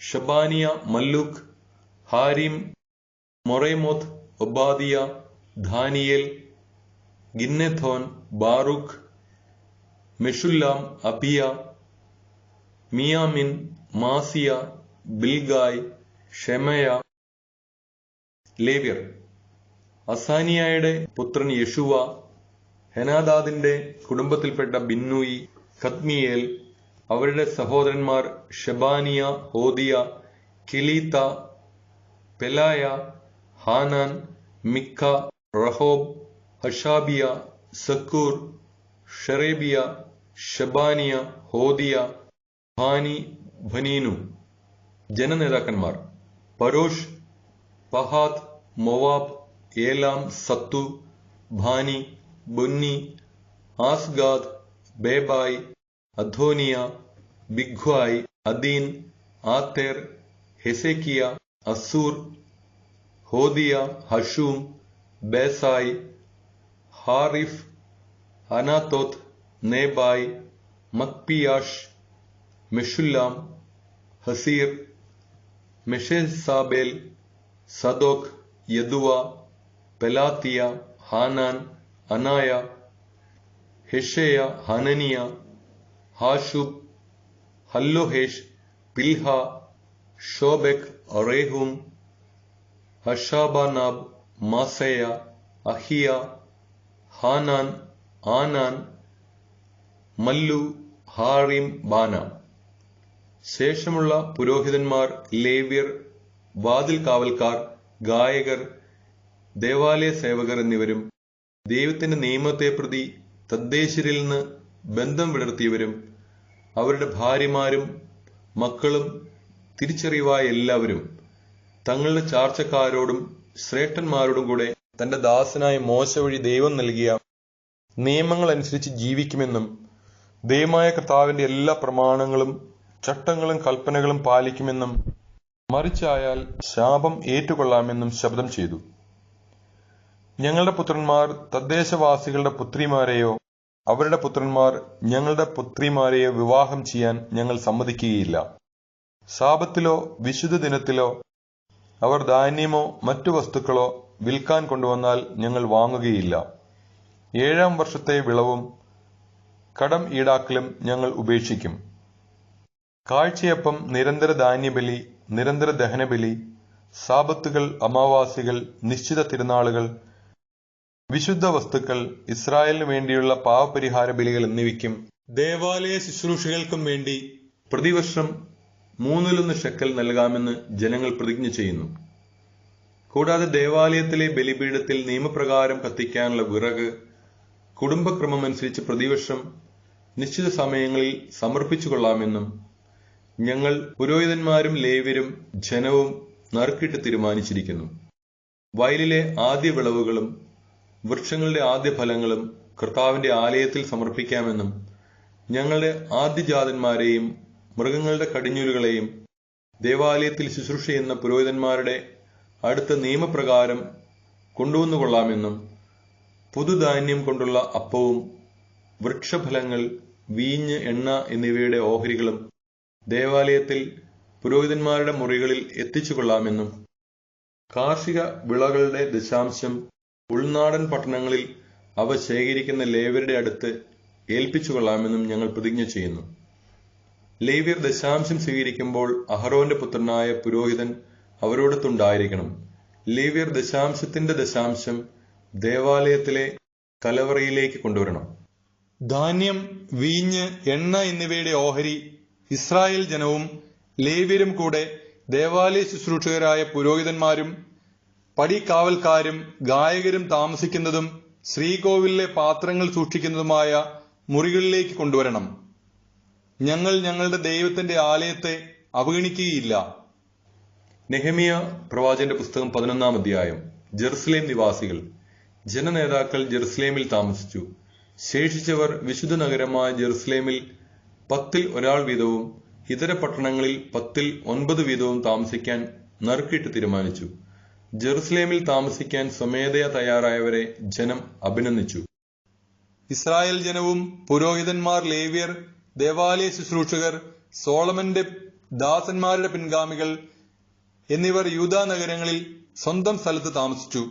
Shebaniah, Malluch, Harim, Meremoth, Obadiah, Daniel, Ginnethon, Baruch, Meshullam, Abijah, മിയാമിൻ, മാസിയ, ബിൽഗായ്, ഷെമയ. ലേവ്യർ: അസാനിയായുടെ പുത്രൻ യെഷുവ, ഹെനാദാദിന്റെ കുടുംബത്തിൽപ്പെട്ട ബിന്നൂയി, കദ്മിയേൽ. അവരുടെ സഹോദരന്മാർ ഷെബാനിയ, ഹോദിയ, കിലീത്ത, പെലായ, ഹാനാൻ, മിക്ക, റഹോബ്, ഹഷാബിയ, സക്കൂർ, ഷെറേബിയ, ഷെബാനിയ, ഹോദിയ, ഹാനി, ഭനീനു. ജനനേതാക്കന്മാർ: പരോഷ്, പഹാത്ത്, മൊവാബ്, ഏലാം, സത്തു, ഭാനി, ബുന്നി, ആസ്ഗാദ്, ബേബായ്, അധോനിയ, ബിഗ്വായ്, അദീൻ, ആത്തേർ, ഹെസേക്കിയ, അസൂർ, ഹോദിയ, ഹഷൂം, ബേസായ്, ഹാറിഫ്, അനാത്തോത്ത്, നേബായ്, മക്പിയാഷ്, മെഷുല്ലാം, ഹസീർ, മെഷേസാബേൽ, സദോക്, യദുവ, പെലാത്തിയ, ഹാനാൻ, അനായ, ഹെഷേയ, ഹനനിയ, ഹാഷുബ്, ഹല്ലോഹേഷ്, പിൽഹ, ഷോബെക്, റേഹൂം, ഹഷാബനാബ്, മാസേയ, അഹിയ, ഹാനാൻ, ആനാൻ, മല്ലു, ഹാറിം, ബാന. ശേഷമുള്ള പുരോഹിതന്മാർ, ലേവ്യർ, വാതിൽ കാവൽക്കാർ, ഗായകർ, ദേവാലയ സേവകർ എന്നിവരും ദൈവത്തിന്റെ നിയമത്തെ പ്രതി തദ്ദേശരിൽ നിന്ന് ബന്ധം വിടർത്തിയവരും അവരുടെ ഭാര്യമാരും മക്കളും തിരിച്ചറിവായ എല്ലാവരും തങ്ങളുടെ ചാർച്ചക്കാരോടും ശ്രേഷ്ഠന്മാരോടും കൂടെ തന്റെ ദാസനായ മോശ വഴി ദൈവം നൽകിയ നിയമങ്ങൾ അനുസരിച്ച് ജീവിക്കുമെന്നും ദൈവമായ കർത്താവിന്റെ എല്ലാ പ്രമാണങ്ങളും ചട്ടങ്ങളും കൽപ്പനകളും പാലിക്കുമെന്നും മറിച്ചായാൽ ശാപം ഏറ്റുകൊള്ളാമെന്നും ശപഥം ചെയ്തു. ഞങ്ങളുടെ പുത്രന്മാർ തദ്ദേശവാസികളുടെ പുത്രിമാരെയോ അവരുടെ പുത്രന്മാർ ഞങ്ങളുടെ പുത്രിമാരെയോ വിവാഹം ചെയ്യാൻ ഞങ്ങൾ സമ്മതിക്കുകയില്ല. ശാബത്തിലോ വിശുദ്ധ ദിനത്തിലോ അവർ ധാന്യമോ മറ്റു വസ്തുക്കളോ വിൽക്കാൻ കൊണ്ടുവന്നാൽ ഞങ്ങൾ വാങ്ങുകയില്ല. 7-ാം വർഷത്തെ വിളവും കടം ഈടാക്കലും ഞങ്ങൾ ഉപേക്ഷിക്കും. കാഴ്ചയപ്പം, നിരന്തര ധാന്യബലി, നിരന്തര ദഹനബലി, സാബത്തുകൾ, അമാവാസികൾ, നിശ്ചിത തിരുനാളുകൾ, വിശുദ്ധ വസ്തുക്കൾ, ഇസ്രായേലിനു വേണ്ടിയുള്ള പാവപരിഹാര ബലികൾ എന്നിവയ്ക്കും ദേവാലയ ശുശ്രൂഷകൾക്കും വേണ്ടി പ്രതിവർഷം 1/3 ഷെക്കൽ നൽകാമെന്ന് ജനങ്ങൾ പ്രതിജ്ഞ ചെയ്യുന്നു. കൂടാതെ ദേവാലയത്തിലെ ബലിപീഠത്തിൽ നിയമപ്രകാരം കത്തിക്കാനുള്ള വിറക് കുടുംബക്രമമനുസരിച്ച് പ്രതിവർഷം നിശ്ചിത സമയങ്ങളിൽ സമർപ്പിച്ചു കൊള്ളാമെന്നും ഞങ്ങൾ പുരോഹിതന്മാരും ലേവ്യരും ജനവും നറുക്കിട്ട് തീരുമാനിച്ചിരിക്കുന്നു. വയലിലെ ആദ്യ വിളവുകളും വൃക്ഷങ്ങളുടെ ആദ്യ ഫലങ്ങളും കർത്താവിന്റെ ആലയത്തിൽ സമർപ്പിക്കാമെന്നും ഞങ്ങളുടെ ആദ്യജാതന്മാരെയും മൃഗങ്ങളുടെ കടിഞ്ഞൂലുകളെയും ദേവാലയത്തിൽ ശുശ്രൂഷ ചെയ്യുന്ന പുരോഹിതന്മാരുടെ അടുത്ത നിയമപ്രകാരം കൊണ്ടുവന്നുകൊള്ളാമെന്നും പുതുധാന്യം കൊണ്ടുള്ള അപ്പവും വൃക്ഷഫലങ്ങൾ, വീഞ്ഞ്, എണ്ണ എന്നിവയുടെ ഓഹരികളും ദേവാലയത്തിൽ പുരോഹിതന്മാരുടെ മുറികളിൽ എത്തിച്ചുകൊള്ളാമെന്നും കാർഷിക വിളകളുടെ ദശാംശം ഉൾനാടൻ പട്ടണങ്ങളിൽ അവ ശേഖരിക്കുന്ന ലേവ്യരുടെ അടുത്ത് ഏൽപ്പിച്ചുകൊള്ളാമെന്നും ഞങ്ങൾ പ്രതിജ്ഞ ചെയ്യുന്നു. ലേവ്യർ ദശാംശം സ്വീകരിക്കുമ്പോൾ അഹറോന്റെ പുത്രനായ പുരോഹിതൻ അവരോടൊത്തുണ്ടായിരിക്കണം. ലേവ്യർ ദശാംശത്തിന്റെ ദശാംശം ദേവാലയത്തിലെ കലവറയിലേക്ക് കൊണ്ടുവരണം. ധാന്യം, വീഞ്ഞ്, എണ്ണ എന്നിവയുടെ ഓഹരി ഇസ്രായേൽ ജനവും ലേവ്യരും കൂടെ ദേവാലയ ശുശ്രൂഷകരായ പുരോഹിതന്മാരും പടിക്കാവൽക്കാരും ഗായകരും താമസിക്കുന്നതും ശ്രീകോവിലിലെ പാത്രങ്ങൾ സൂക്ഷിക്കുന്നതുമായ മുറികളിലേക്ക് കൊണ്ടുവരണം. ഞങ്ങൾ ഞങ്ങളുടെ ദൈവത്തിന്റെ ആലയത്തെ അവഗണിക്കുകയില്ല. നെഹെമിയ പ്രവാചകന്റെ പുസ്തകം 11-ാം അധ്യായം. ജെറുസലേം നിവാസികൾ. ജനനേതാക്കൾ ജെറുസലേമിൽ താമസിച്ചു. ശേഷിച്ചവർ വിശുദ്ധ നഗരമായ ജെറുസലേമിൽ 10-ൽ ഒരാൾ വീതവും ഇതര പട്ടണങ്ങളിൽ 10-ൽ 9 വീതവും താമസിക്കാൻ നറുക്കിട്ട് തീരുമാനിച്ചു. ജെറുസലേമിൽ താമസിക്കാൻ സ്വമേധയാ തയ്യാറായവരെ ജനം അഭിനന്ദിച്ചു. ഇസ്രായേൽ ജനവും പുരോഹിതന്മാർ, ലേവ്യർ, ദേവാലയ ശുശ്രൂഷകർ, സോളമന്റെ ദാസന്മാരുടെ പിൻഗാമികൾ എന്നിവർ യൂദാ നഗരങ്ങളിൽ സ്വന്തം സ്ഥലത്ത് താമസിച്ചു.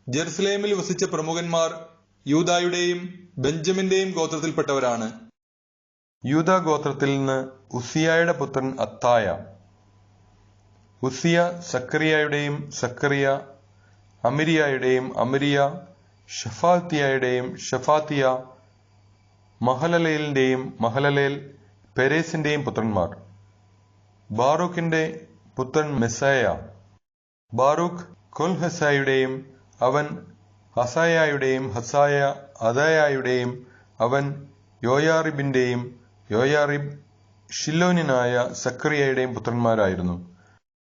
ജെറുസലേമിൽ വസിച്ച പ്രമുഖന്മാർ യൂദായുടെയും ബെഞ്ചമിന്റെയും ഗോത്രത്തിൽപ്പെട്ടവരാണ്. യൂദാ ഗോത്രത്തിൽ നിന്ന് ഉസിയായുടെ പുത്രൻ അത്തായ. ഉസിയ സക്കറിയായുടെയും സക്കറിയ അമിരിയായുടെയും അമിരിയ ഷഫാത്തിയായുടെയും ഷഫാത്തിയ മഹലലേലിന്റെയും മഹലലേൽ പെരേസിന്റെയും പുത്രന്മാർ. ബാറൂക്കിന്റെ പുത്രൻ മെസ്സായ. ബാറൂക്ക് കൊൽഹസായുടെയും അവൻ ഹസായായുടെയും ഹസായ അദായായുടെയും അവൻ യോയാറിബിന്റെയും യോയാറിബ് ഷില്ലോന്യനായ സക്കറിയയുടെയും പുത്രന്മാരായിരുന്നു.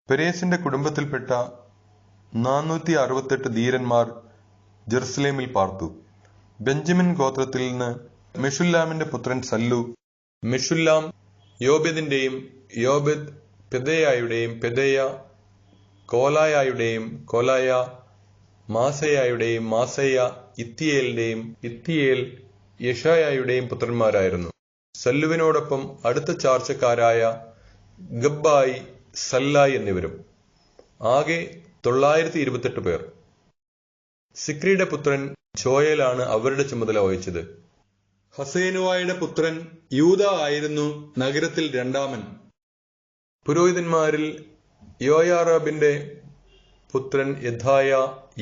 പെരേസിന്റെ കുടുംബത്തിൽപ്പെട്ട 468 ധീരന്മാർ ജെറുസലേമിൽ പാർത്തു. ബെഞ്ചമിൻ ഗോത്രത്തിൽ നിന്ന് മെഷുല്ലാമിന്റെ പുത്രൻ സല്ലു. മെഷുല്ലാം യോബെദിന്റെയും യോബെദ് പെദയായുടെയും പെദയ കോലായായുടെയും കോലായ മാസയായുടെയും മാസയ ഇത്തിയേലിന്റെയും ഇത്തിയേൽ യെശായായുടെയും പുത്രന്മാരായിരുന്നു. സല്ലുവിനോടൊപ്പം അടുത്ത ചാർച്ചക്കാരായ ഗബ്ബായി, സല്ലായി എന്നിവരും. ആകെ 928 പേർ. സിക്രിയുടെ പുത്രൻ ജോയേലാണ് അവരുടെ ചുമതല വഹിച്ചത്. ഹസേനുവായുടെ പുത്രൻ യൂദ ആയിരുന്നു നഗരത്തിൽ രണ്ടാമൻ. പുരോഹിതന്മാരിൽ യോയാറാബിന്റെ പുത്രൻ യദായ,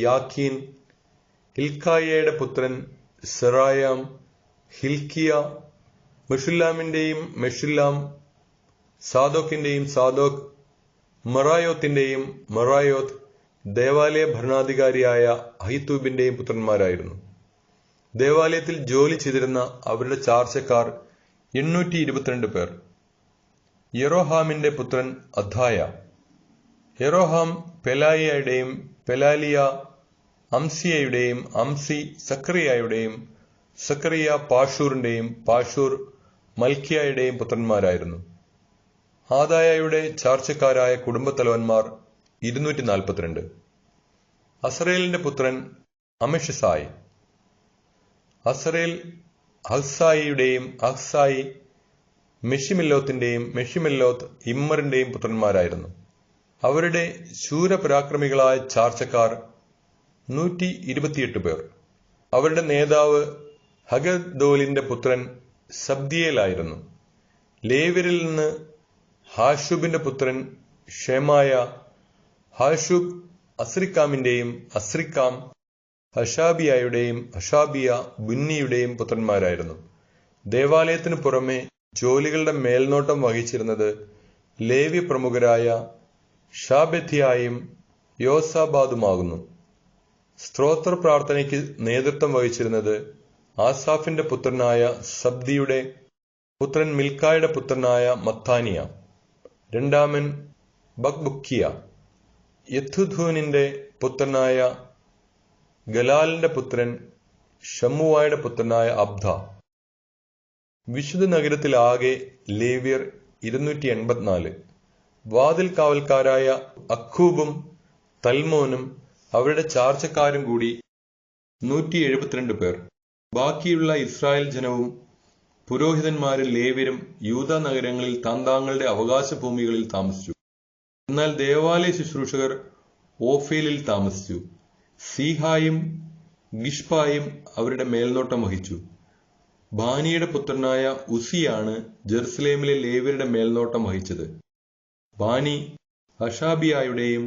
യാക്കീൻ. ഹിൽക്കായയുടെ പുത്രൻ സെറായാം, ഹിൽക്കിയ. മെഷുല്ലാമിന്റെയും മെഷുല്ലാം, സാദോക്കിന്റെയും സാദോക്ക്, മെറായോത്തിന്റെയും മെറായോത്ത്. ദേവാലയ ഭരണാധികാരിയായ അഹിത്തൂബിന്റെയും പുത്രന്മാരായിരുന്നു. ദേവാലയത്തിൽ ജോലി ചെയ്തിരുന്ന അവരുടെ ചാർച്ചക്കാർ 822 പേർ. യെറോഹാമിന്റെ പുത്രൻ അദ്ദായ. യെറോഹാം പെലായിയുടെയും പെലാലിയ അംസിയയുടെയും അംസി സക്കറിയായുടെയും സക്കറിയ പാഷൂറിന്റെയും പാഷൂർ മൽക്കിയായുടെയും പുത്രന്മാരായിരുന്നു. ആദായയുടെ ചാർച്ചക്കാരായ കുടുംബത്തലവന്മാർ 242. അസറേലിന്റെ പുത്രൻ അമിഷസായി. അസറേൽ അഹ്സായിയുടെയും അഹ്സായി മെഷിമെല്ലോത്തിന്റെയും മെഷിമെല്ലോത്ത് ഇമ്മറിന്റെയും പുത്രന്മാരായിരുന്നു. അവരുടെ ശൂരപരാക്രമികളായ ചാർച്ചക്കാർ 128 പേർ. അവരുടെ നേതാവ് ഹഗദോലിന്റെ പുത്രൻ സബ്ദിയേലായിരുന്നു. ലേവ്യരിൽ നിന്ന് ഹാഷൂബിന്റെ പുത്രൻ ഷെമായ. ഹാഷൂബ് അസ്രിക്കാമിന്റെയും അസ്രിക്കാം ഹഷാബിയായുടെയും ഹഷാബിയ ബുന്നിയുടെയും പുത്രന്മാരായിരുന്നു. ദേവാലയത്തിനു പുറമെ ജോലികളുടെ മേൽനോട്ടം വഹിച്ചിരുന്നത് ലേവ്യ പ്രമുഖരായ ഷാബെഥിയായും യോസാബാദുമാകുന്നു. സ്തോത്ര പ്രാർത്ഥനയ്ക്ക് നേതൃത്വം വഹിച്ചിരുന്നത് ആസാഫിന്റെ പുത്രനായ സബ്ദിയുടെ പുത്രൻ മിൽക്കായുടെ പുത്രനായ മത്താനിയ. രണ്ടാമൻ ബക്ബുക്കിയ. യഥുധൂനിന്റെ പുത്രനായ ഗലാലിന്റെ പുത്രൻ ഷമ്മുവായുടെ പുത്രനായ അബ്ദ. വിശുദ്ധ നഗരത്തിലാകെ ലേവ്യർ 284. വാതിൽ കാവൽക്കാരായ അക്കൂബും തൽമോനും അവരുടെ ചാർച്ചക്കാരും കൂടി 172 പേർ. ബാക്കിയുള്ള ഇസ്രായേൽ ജനവും പുരോഹിതന്മാരും ലേവ്യരും യൂദാ നഗരങ്ങളിൽ താന്താങ്ങളുടെ അവകാശ ഭൂമികളിൽ താമസിച്ചു. എന്നാൽ ദേവാലയ ശുശ്രൂഷകർ ഓഫേലിൽ താമസിച്ചു. സീഹായും ഗിഷ്പായും അവരുടെ മേൽനോട്ടം വഹിച്ചു. ബാനിയുടെ പുത്രനായ ഉസിയാണ് ജെറുസലേമിലെ ലേവ്യരുടെ മേൽനോട്ടം വഹിച്ചത്. ബാനി ഹഷാബിയായുടെയും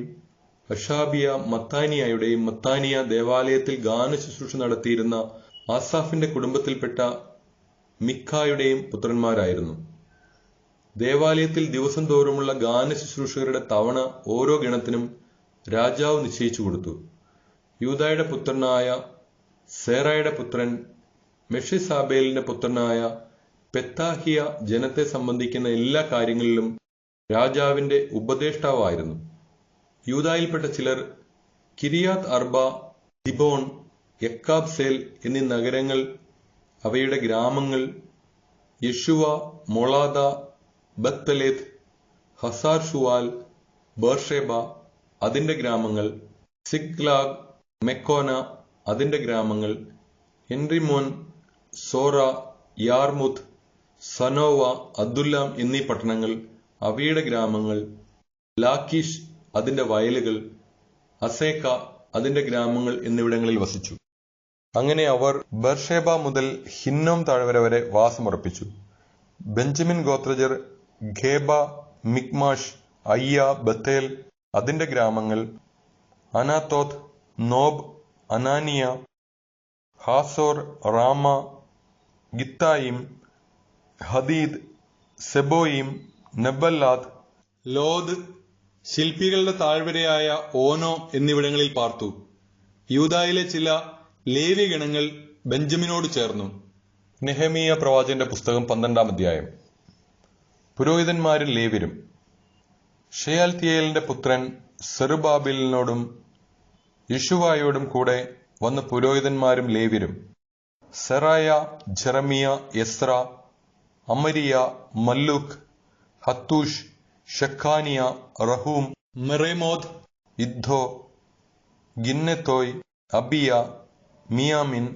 ഹഷാബിയ മത്താനിയായുടെയും മത്താനിയ ദേവാലയത്തിൽ ഗാന ശുശ്രൂഷ നടത്തിയിരുന്ന ആസാഫിന്റെ കുടുംബത്തിൽപ്പെട്ട മിക്കായുടെയും പുത്രന്മാരായിരുന്നു. ദേവാലയത്തിൽ ദിവസം തോറുമുള്ള ഗാന ശുശ്രൂഷകരുടെ തവണ ഓരോ ഗണത്തിനും രാജാവ് നിശ്ചയിച്ചു കൊടുത്തു. യൂദായുടെ പുത്രനായ സേറായുടെ പുത്രൻ മെഷിസാബേലിന്റെ പുത്രനായ പെത്താഹിയ ജനത്തെ സംബന്ധിക്കുന്ന എല്ലാ കാര്യങ്ങളിലും രാജാവിന്റെ ഉപദേഷ്ടാവായിരുന്നു. യൂദായിൽപ്പെട്ട ചിലർ കിരിയാത്ത് അർബ, ദിബോൺ, യക്കാബ്സേൽ എന്നീ നഗരങ്ങൾ, അവയുടെ ഗ്രാമങ്ങൾ, യെശുവ, മൊളാദ, ബത്പലേത്ത്, ഹസാർ ഷുവാൽ, ബേർഷേബ അതിന്റെ ഗ്രാമങ്ങൾ, സിഗ്ലാഗ്, മെക്കോന അതിന്റെ ഗ്രാമങ്ങൾ, എൻറിമോൻ, സോറ, യാർമുത്ത്, സനോവ, അദുല്ലാം എന്നീ പട്ടണങ്ങൾ, അവയുടെ ഗ്രാമങ്ങൾ, ലാക്കീഷ് അതിന്റെ വയലുകൾ, അസേക്ക അതിന്റെ ഗ്രാമങ്ങൾ എന്നിവിടങ്ങളിൽ വസിച്ചു. അങ്ങനെ അവർ ബർഷേബ മുതൽ ഹിന്നോം താഴ്വര വരെ വാസമുറപ്പിച്ചു. ബെഞ്ചമിൻ ഗോത്രജർ ഖേബ, മിക്മാഷ്, അയ്യ, ബത്തേൽ അതിന്റെ ഗ്രാമങ്ങൾ, അനാത്തോത്ത്, നോബ്, അനാനിയ, ഹാസോർ, റാമ, ഗിത്തായിം, ഹദീദ്, സെബോയിം, നെബല്ലാദ്, ലോദ്, ശില്പികളുടെ താഴ്വരയായ ഓനോ എന്നിവിടങ്ങളിൽ പാർത്തു. യൂദായിലെ ചില ലേവ്യ ഗണങ്ങൾ ബെഞ്ചമിനോട് ചേർന്നു. നെഹെമിയ പ്രവാചകന്റെ പുസ്തകം 12-ാം അധ്യായം. പുരോഹിതന്മാരിൽ ലേവ്യരും. ഷെയാൽത്തിയേലിന്റെ പുത്രൻ സെറുബാബേലിനോടും യെശുവായോടും കൂടെ വന്ന പുരോഹിതന്മാരും ലേവ്യരും സെറായ, ജെറമിയ, എസ്ര, അമരിയ, മല്ലൂക്ക്, ഹത്തൂഷ്, ഷെഖാനിയ, റഹൂം, മെറേമോദ്, ഇദ്ദോ, ഗിന്നെത്തോയ്, അബിയ, മിയാമിൻ,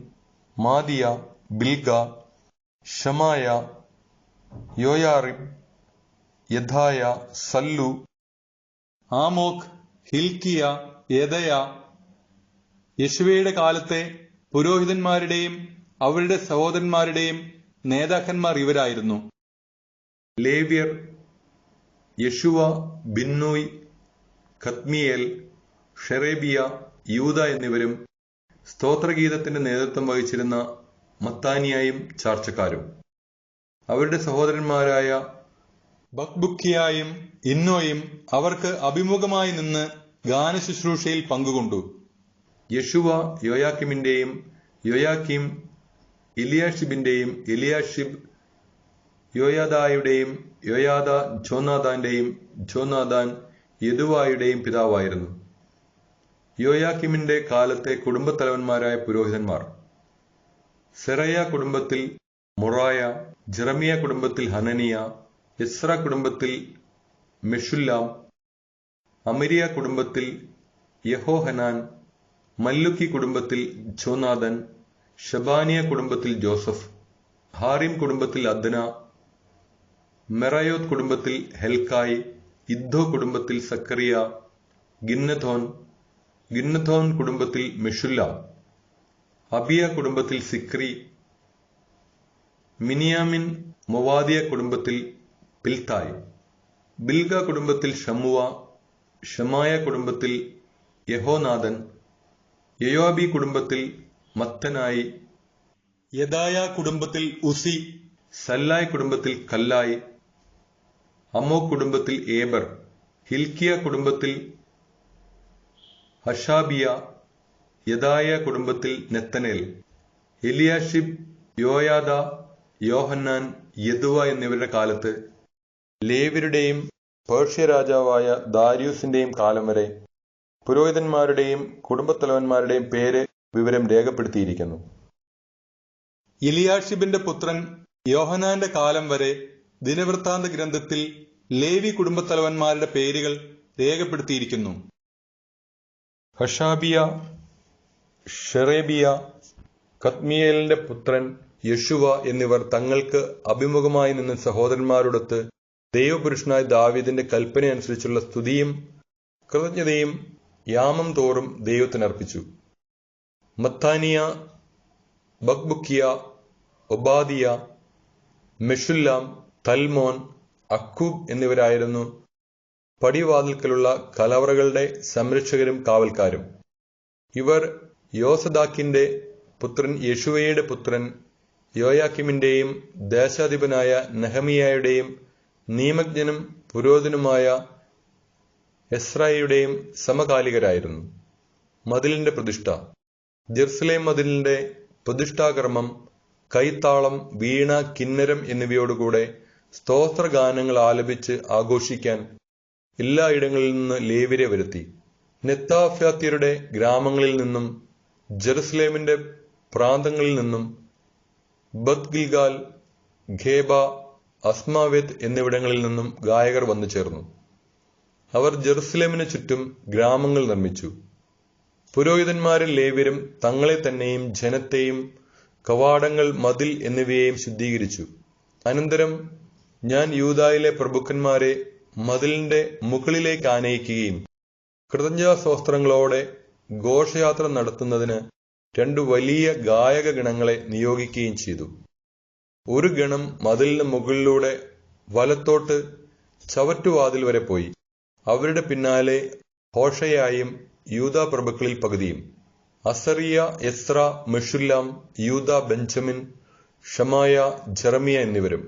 മാദിയ, ബിൽഗ, ഷമായ, യോയാറിബ്, യദായ, സല്ലു, ആമോക്, ഹിൽക്കിയ, യെദയ. യെശുവയുടെ കാലത്തെ പുരോഹിതന്മാരുടെയും അവരുടെ സഹോദരന്മാരുടെയും നേതാക്കന്മാർ ഇവരായിരുന്നു. ലേവ്യർ യെശുവ, ബിന്നൂയ്, ഖത്മിയേൽ, ഷെറേബിയ, യൂദ എന്നിവരും സ്തോത്രഗീതത്തിന്റെ നേതൃത്വം വഹിച്ചിരുന്ന മത്താനിയായും ചാർച്ചക്കാരും. അവരുടെ സഹോദരന്മാരായ ബക്ബുക്കിയായും ഇന്നോയും അവർക്ക് അഭിമുഖമായി നിന്ന് ഗാനശുശ്രൂഷയിൽ പങ്കുകൊണ്ടു. യെശുവ യോയാക്കിമിന്റെയും യോയാക്കിം എലിയാഷിബിന്റെയും എലിയാഷിബ് യോയാദായുടെയും യോയാദ ജോനാദാന്റെയും ജോനാദാൻ യദുവായുടെയും പിതാവായിരുന്നു. യോയാക്കിമിന്റെ കാലത്തെ കുടുംബത്തലവന്മാരായ പുരോഹിതന്മാർ: സെറയ കുടുംബത്തിൽ മൊറായ, ജെറമിയ കുടുംബത്തിൽ ഹനനിയ, എസ്ര കുടുംബത്തിൽ മെഷുല്ലാം, അമരിയ കുടുംബത്തിൽ യഹോഹനാൻ, മല്ലുക്കി കുടുംബത്തിൽ ജോനാദൻ, ഷബാനിയ കുടുംബത്തിൽ ജോസഫ്, ഹാറിം കുടുംബത്തിൽ അദ്ന, മെറയോത്ത് കുടുംബത്തിൽ ഹെൽക്കായ്, ഇദ്ദോ കുടുംബത്തിൽ സക്കറിയ, ഗിന്നഥോൻ കുടുംബത്തിൽ മെഷുല്ലാം, അബിയ കുടുംബത്തിൽ സിക്രി, മിനിയാമിൻ മൊവാദിയ കുടുംബത്തിൽ പിൽത്തായ്, ബിൽഗ കുടുംബത്തിൽ ഷമുവ, ഷമായ കുടുംബത്തിൽ യഹോനാദൻ, യോയാബി കുടുംബത്തിൽ മത്തനായി, യദായ കുടുംബത്തിൽ ഉസി, സല്ലായ് കുടുംബത്തിൽ കല്ലായ്, അമ്മോ കുടുംബത്തിൽ ഏബർ, ഹിൽക്കിയ കുടുംബത്തിൽ ഹഷാബിയ, യദായ കുടുംബത്തിൽ നെത്തനേൽ, എലിയാഷിബ്, യോയാദ, യോഹന്നാൻ, യദുവ എന്നിവരുടെ കാലത്ത് ലേവ്യരുടെയും പേർഷ്യ രാജാവായ ദാരിയൂസിന്റെയും കാലം വരെ പുരോഹിതന്മാരുടെയും കുടുംബത്തലവന്മാരുടെയും പേര് വിവരം രേഖപ്പെടുത്തിയിരിക്കുന്നു. ഇലിയാഷിബിന്റെ പുത്രൻ യോഹനാന്റെ കാലം വരെ ദിനവൃത്താന്ത ഗ്രന്ഥത്തിൽ ലേവി കുടുംബത്തലവന്മാരുടെ പേരുകൾ രേഖപ്പെടുത്തിയിരിക്കുന്നു. ഹഷാബിയ, ഷെറേബിയ, കത്മിയേലിന്റെ പുത്രൻ യെശുവ എന്നിവർ തങ്ങൾക്ക് അഭിമുഖമായി നിന്ന് ദൈവപുരുഷനായ ദാവീദിന്റെ കൽപ്പനയനുസരിച്ചുള്ള സ്തുതിയും കൃതജ്ഞതയും യാമം തോറും ദൈവത്തിനർപ്പിച്ചു. മത്താനിയ, ബക്ബുക്കിയ, ഒബാദിയ, മെഷുല്ലാം, തൽമോൻ, അക്കൂബ് എന്നിവരായിരുന്നു പടിവാതിൽക്കലുള്ള കലവറകളുടെ സംരക്ഷകരും കാവൽക്കാരും. ഇവർ യോസദാക്കിന്റെ പുത്രൻ യെശുവയുടെ പുത്രൻ യോയാക്കിമിന്റെയും ദേശാധിപനായ നെഹമിയായുടെയും നിയമജ്ഞനും പുരോഹിതനുമായ എസ്രായുടെയും സമകാലികരായിരുന്നു. മതിലിന്റെ പ്രതിഷ്ഠ. ജെറുസലേം മതിലിന്റെ പ്രതിഷ്ഠാകർമ്മം കൈത്താളം, വീണ, കിന്നരം എന്നിവയോടുകൂടെ സ്തോത്രഗാനങ്ങൾ ആലപിച്ച് ആഘോഷിക്കാൻ എല്ലായിടങ്ങളിൽ നിന്ന് ലേവ്യരെ വരുത്തി. നെത്താഫ്യാത്യരുടെ ഗ്രാമങ്ങളിൽ നിന്നും ജെറുസലേമിന്റെ പ്രാന്തങ്ങളിൽ നിന്നും ബത്ത് ഗിൽഗാൽ, ഖേബ, അസ്മാവേത്ത് എന്നിവിടങ്ങളിൽ നിന്നും ഗായകർ വന്നു ചേർന്നു. അവർ ജെറുസലേമിന് ചുറ്റും ഗ്രാമങ്ങൾ നിർമ്മിച്ചു. പുരോഹിതന്മാരും ലേവ്യരും തങ്ങളെ തന്നെയും ജനത്തെയും കവാടങ്ങൾ, മതിൽ എന്നിവയെയും ശുദ്ധീകരിച്ചു. അനന്തരം ഞാൻ യൂദായിലെ പ്രഭുക്കന്മാരെ മതിലിന്റെ മുകളിലേക്ക് ആനയിക്കുകയും കൃതജ്ഞതാസ്തോത്രങ്ങളോടെ ഘോഷയാത്ര നടത്തുന്നതിന് 2 വലിയ ഗായക ഗണങ്ങളെ നിയോഗിക്കുകയും ചെയ്തു. ഒരു ഗണം മതിലിന് മുകളിലൂടെ വലത്തോട്ട് ചവറ്റുവാതിൽ വരെ പോയി. അവരുടെ പിന്നാലെ ഹോഷയായും യൂദാ പ്രഭുക്കളിൽ പകുതിയും, അസറിയ, എസ്ര, മെഷുല്ലാം, യൂദാ, ബെഞ്ചമിൻ, ഷമായ, ജെറമിയ എന്നിവരും.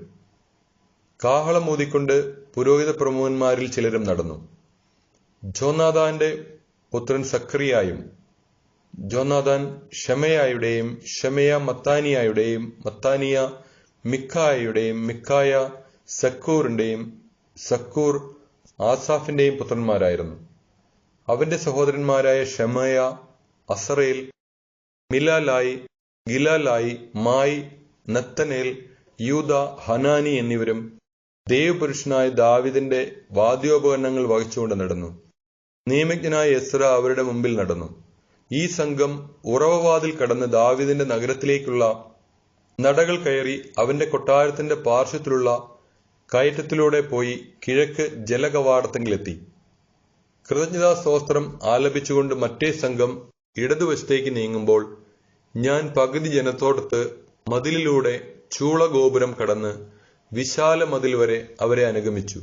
കാഹളമൂതിക്കൊണ്ട് പുരോഹിത പ്രമുഖന്മാരിൽ ചിലരും നടന്നു. ജോനാഥാന്റെ പുത്രൻ സക്കറിയായും, ജോനാഥാൻ ഷെമയായുടെയും, ഷെമയ മത്താനിയായുടെയും, മത്താനിയ മിക്കായയുടെയും, മിക്കായ സക്കൂറിന്റെയും, സക്കൂർ ആസാഫിന്റെയും പുത്രന്മാരായിരുന്നു. അവന്റെ സഹോദരന്മാരായ ഷെമയ, അസറേൽ, മിലാലായി, ഗിലാലായി, മായി, നത്തനേൽ, യൂദ, ഹനാനി എന്നിവരും ദൈവപുരുഷനായ ദാവിദിന്റെ വാദ്യോപകരണങ്ങൾ വഹിച്ചുകൊണ്ട് നടന്നു. നിയമജ്ഞനായ എസ്ര അവരുടെ മുമ്പിൽ നടന്നു. ഈ സംഘം ഉറവവാതിൽ കടന്ന് ദാവിദിന്റെ നഗരത്തിലേക്കുള്ള നടകൾ കയറി അവന്റെ കൊട്ടാരത്തിന്റെ പാർശ്വത്തിലുള്ള കയറ്റത്തിലൂടെ പോയി കിഴക്ക് ജലകവാടത്തിലെത്തി. കൃതജ്ഞതാസ്തോത്രം ആലപിച്ചുകൊണ്ട് മറ്റേ സംഘം ഇടതുവശത്തേക്ക് നീങ്ങുമ്പോൾ ഞാൻ പകുതി ജനത്തോടൊത്ത് മതിലിലൂടെ ചൂളഗോപുരം കടന്ന് വിശാല മതിൽ വരെ അവരെ അനുഗമിച്ചു.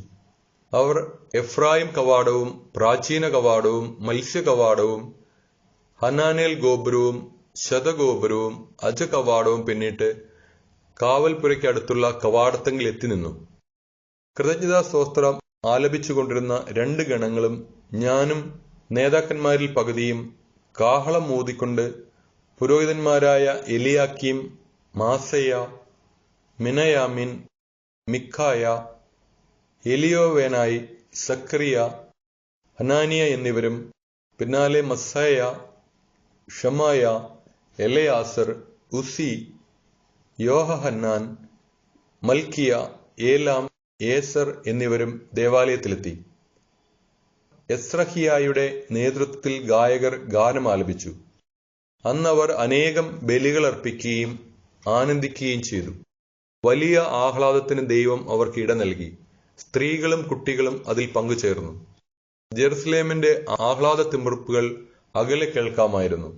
അവർ എഫ്രായിം കവാടവും, പ്രാചീന കവാടവും, മത്സ്യ കവാടവും, ഹനാനേൽ ഗോപുരവും, ശതഗോപുരവും, അജ കവാടവും പിന്നിട്ട് കാവൽപുരയ്ക്കടുത്തുള്ള കവാടത്തെങ്കിൽ എത്തി നിന്നു. കൃതജ്ഞതാസ്തോത്രം ആലപിച്ചുകൊണ്ടിരുന്ന 2 ഗണങ്ങളും ഞാനും നേതാക്കന്മാരിൽ പകുതിയും കാഹളം ഊതിക്കൊണ്ട് പുരോഹിതന്മാരായ എലിയാക്കീം, മാസയ്യ, മിനയാമിൻ, മിക്കായ, എലിയോവേനായി, സക്കറിയ, ഹനാനിയ എന്നിവരും പിന്നാലെ മസ്സായ, ഷമായ, എലയാസർ, ഉസി, യോഹന്നാൻ, മൽക്കിയ, ഏലാം, ഏസർ എന്നിവരും ദേവാലയത്തിലെത്തി. എസ്രഹിയായുടെ നേതൃത്വത്തിൽ ഗായകർ ഗാനം ആലപിച്ചു. അന്നവർ അനേകം ബലികൾ അർപ്പിക്കുകയും ആനന്ദിക്കുകയും ചെയ്തു. വലിയ ആഹ്ലാദത്തിന് ദൈവം അവർക്ക് ഇട നൽകി. സ്ത്രീകളും കുട്ടികളും അതിൽ പങ്കുചേർന്നു. ജെറുസലേമിന്റെ ആഹ്ലാദ തിമിർപ്പുകൾ അകലെ കേൾക്കാമായിരുന്നു.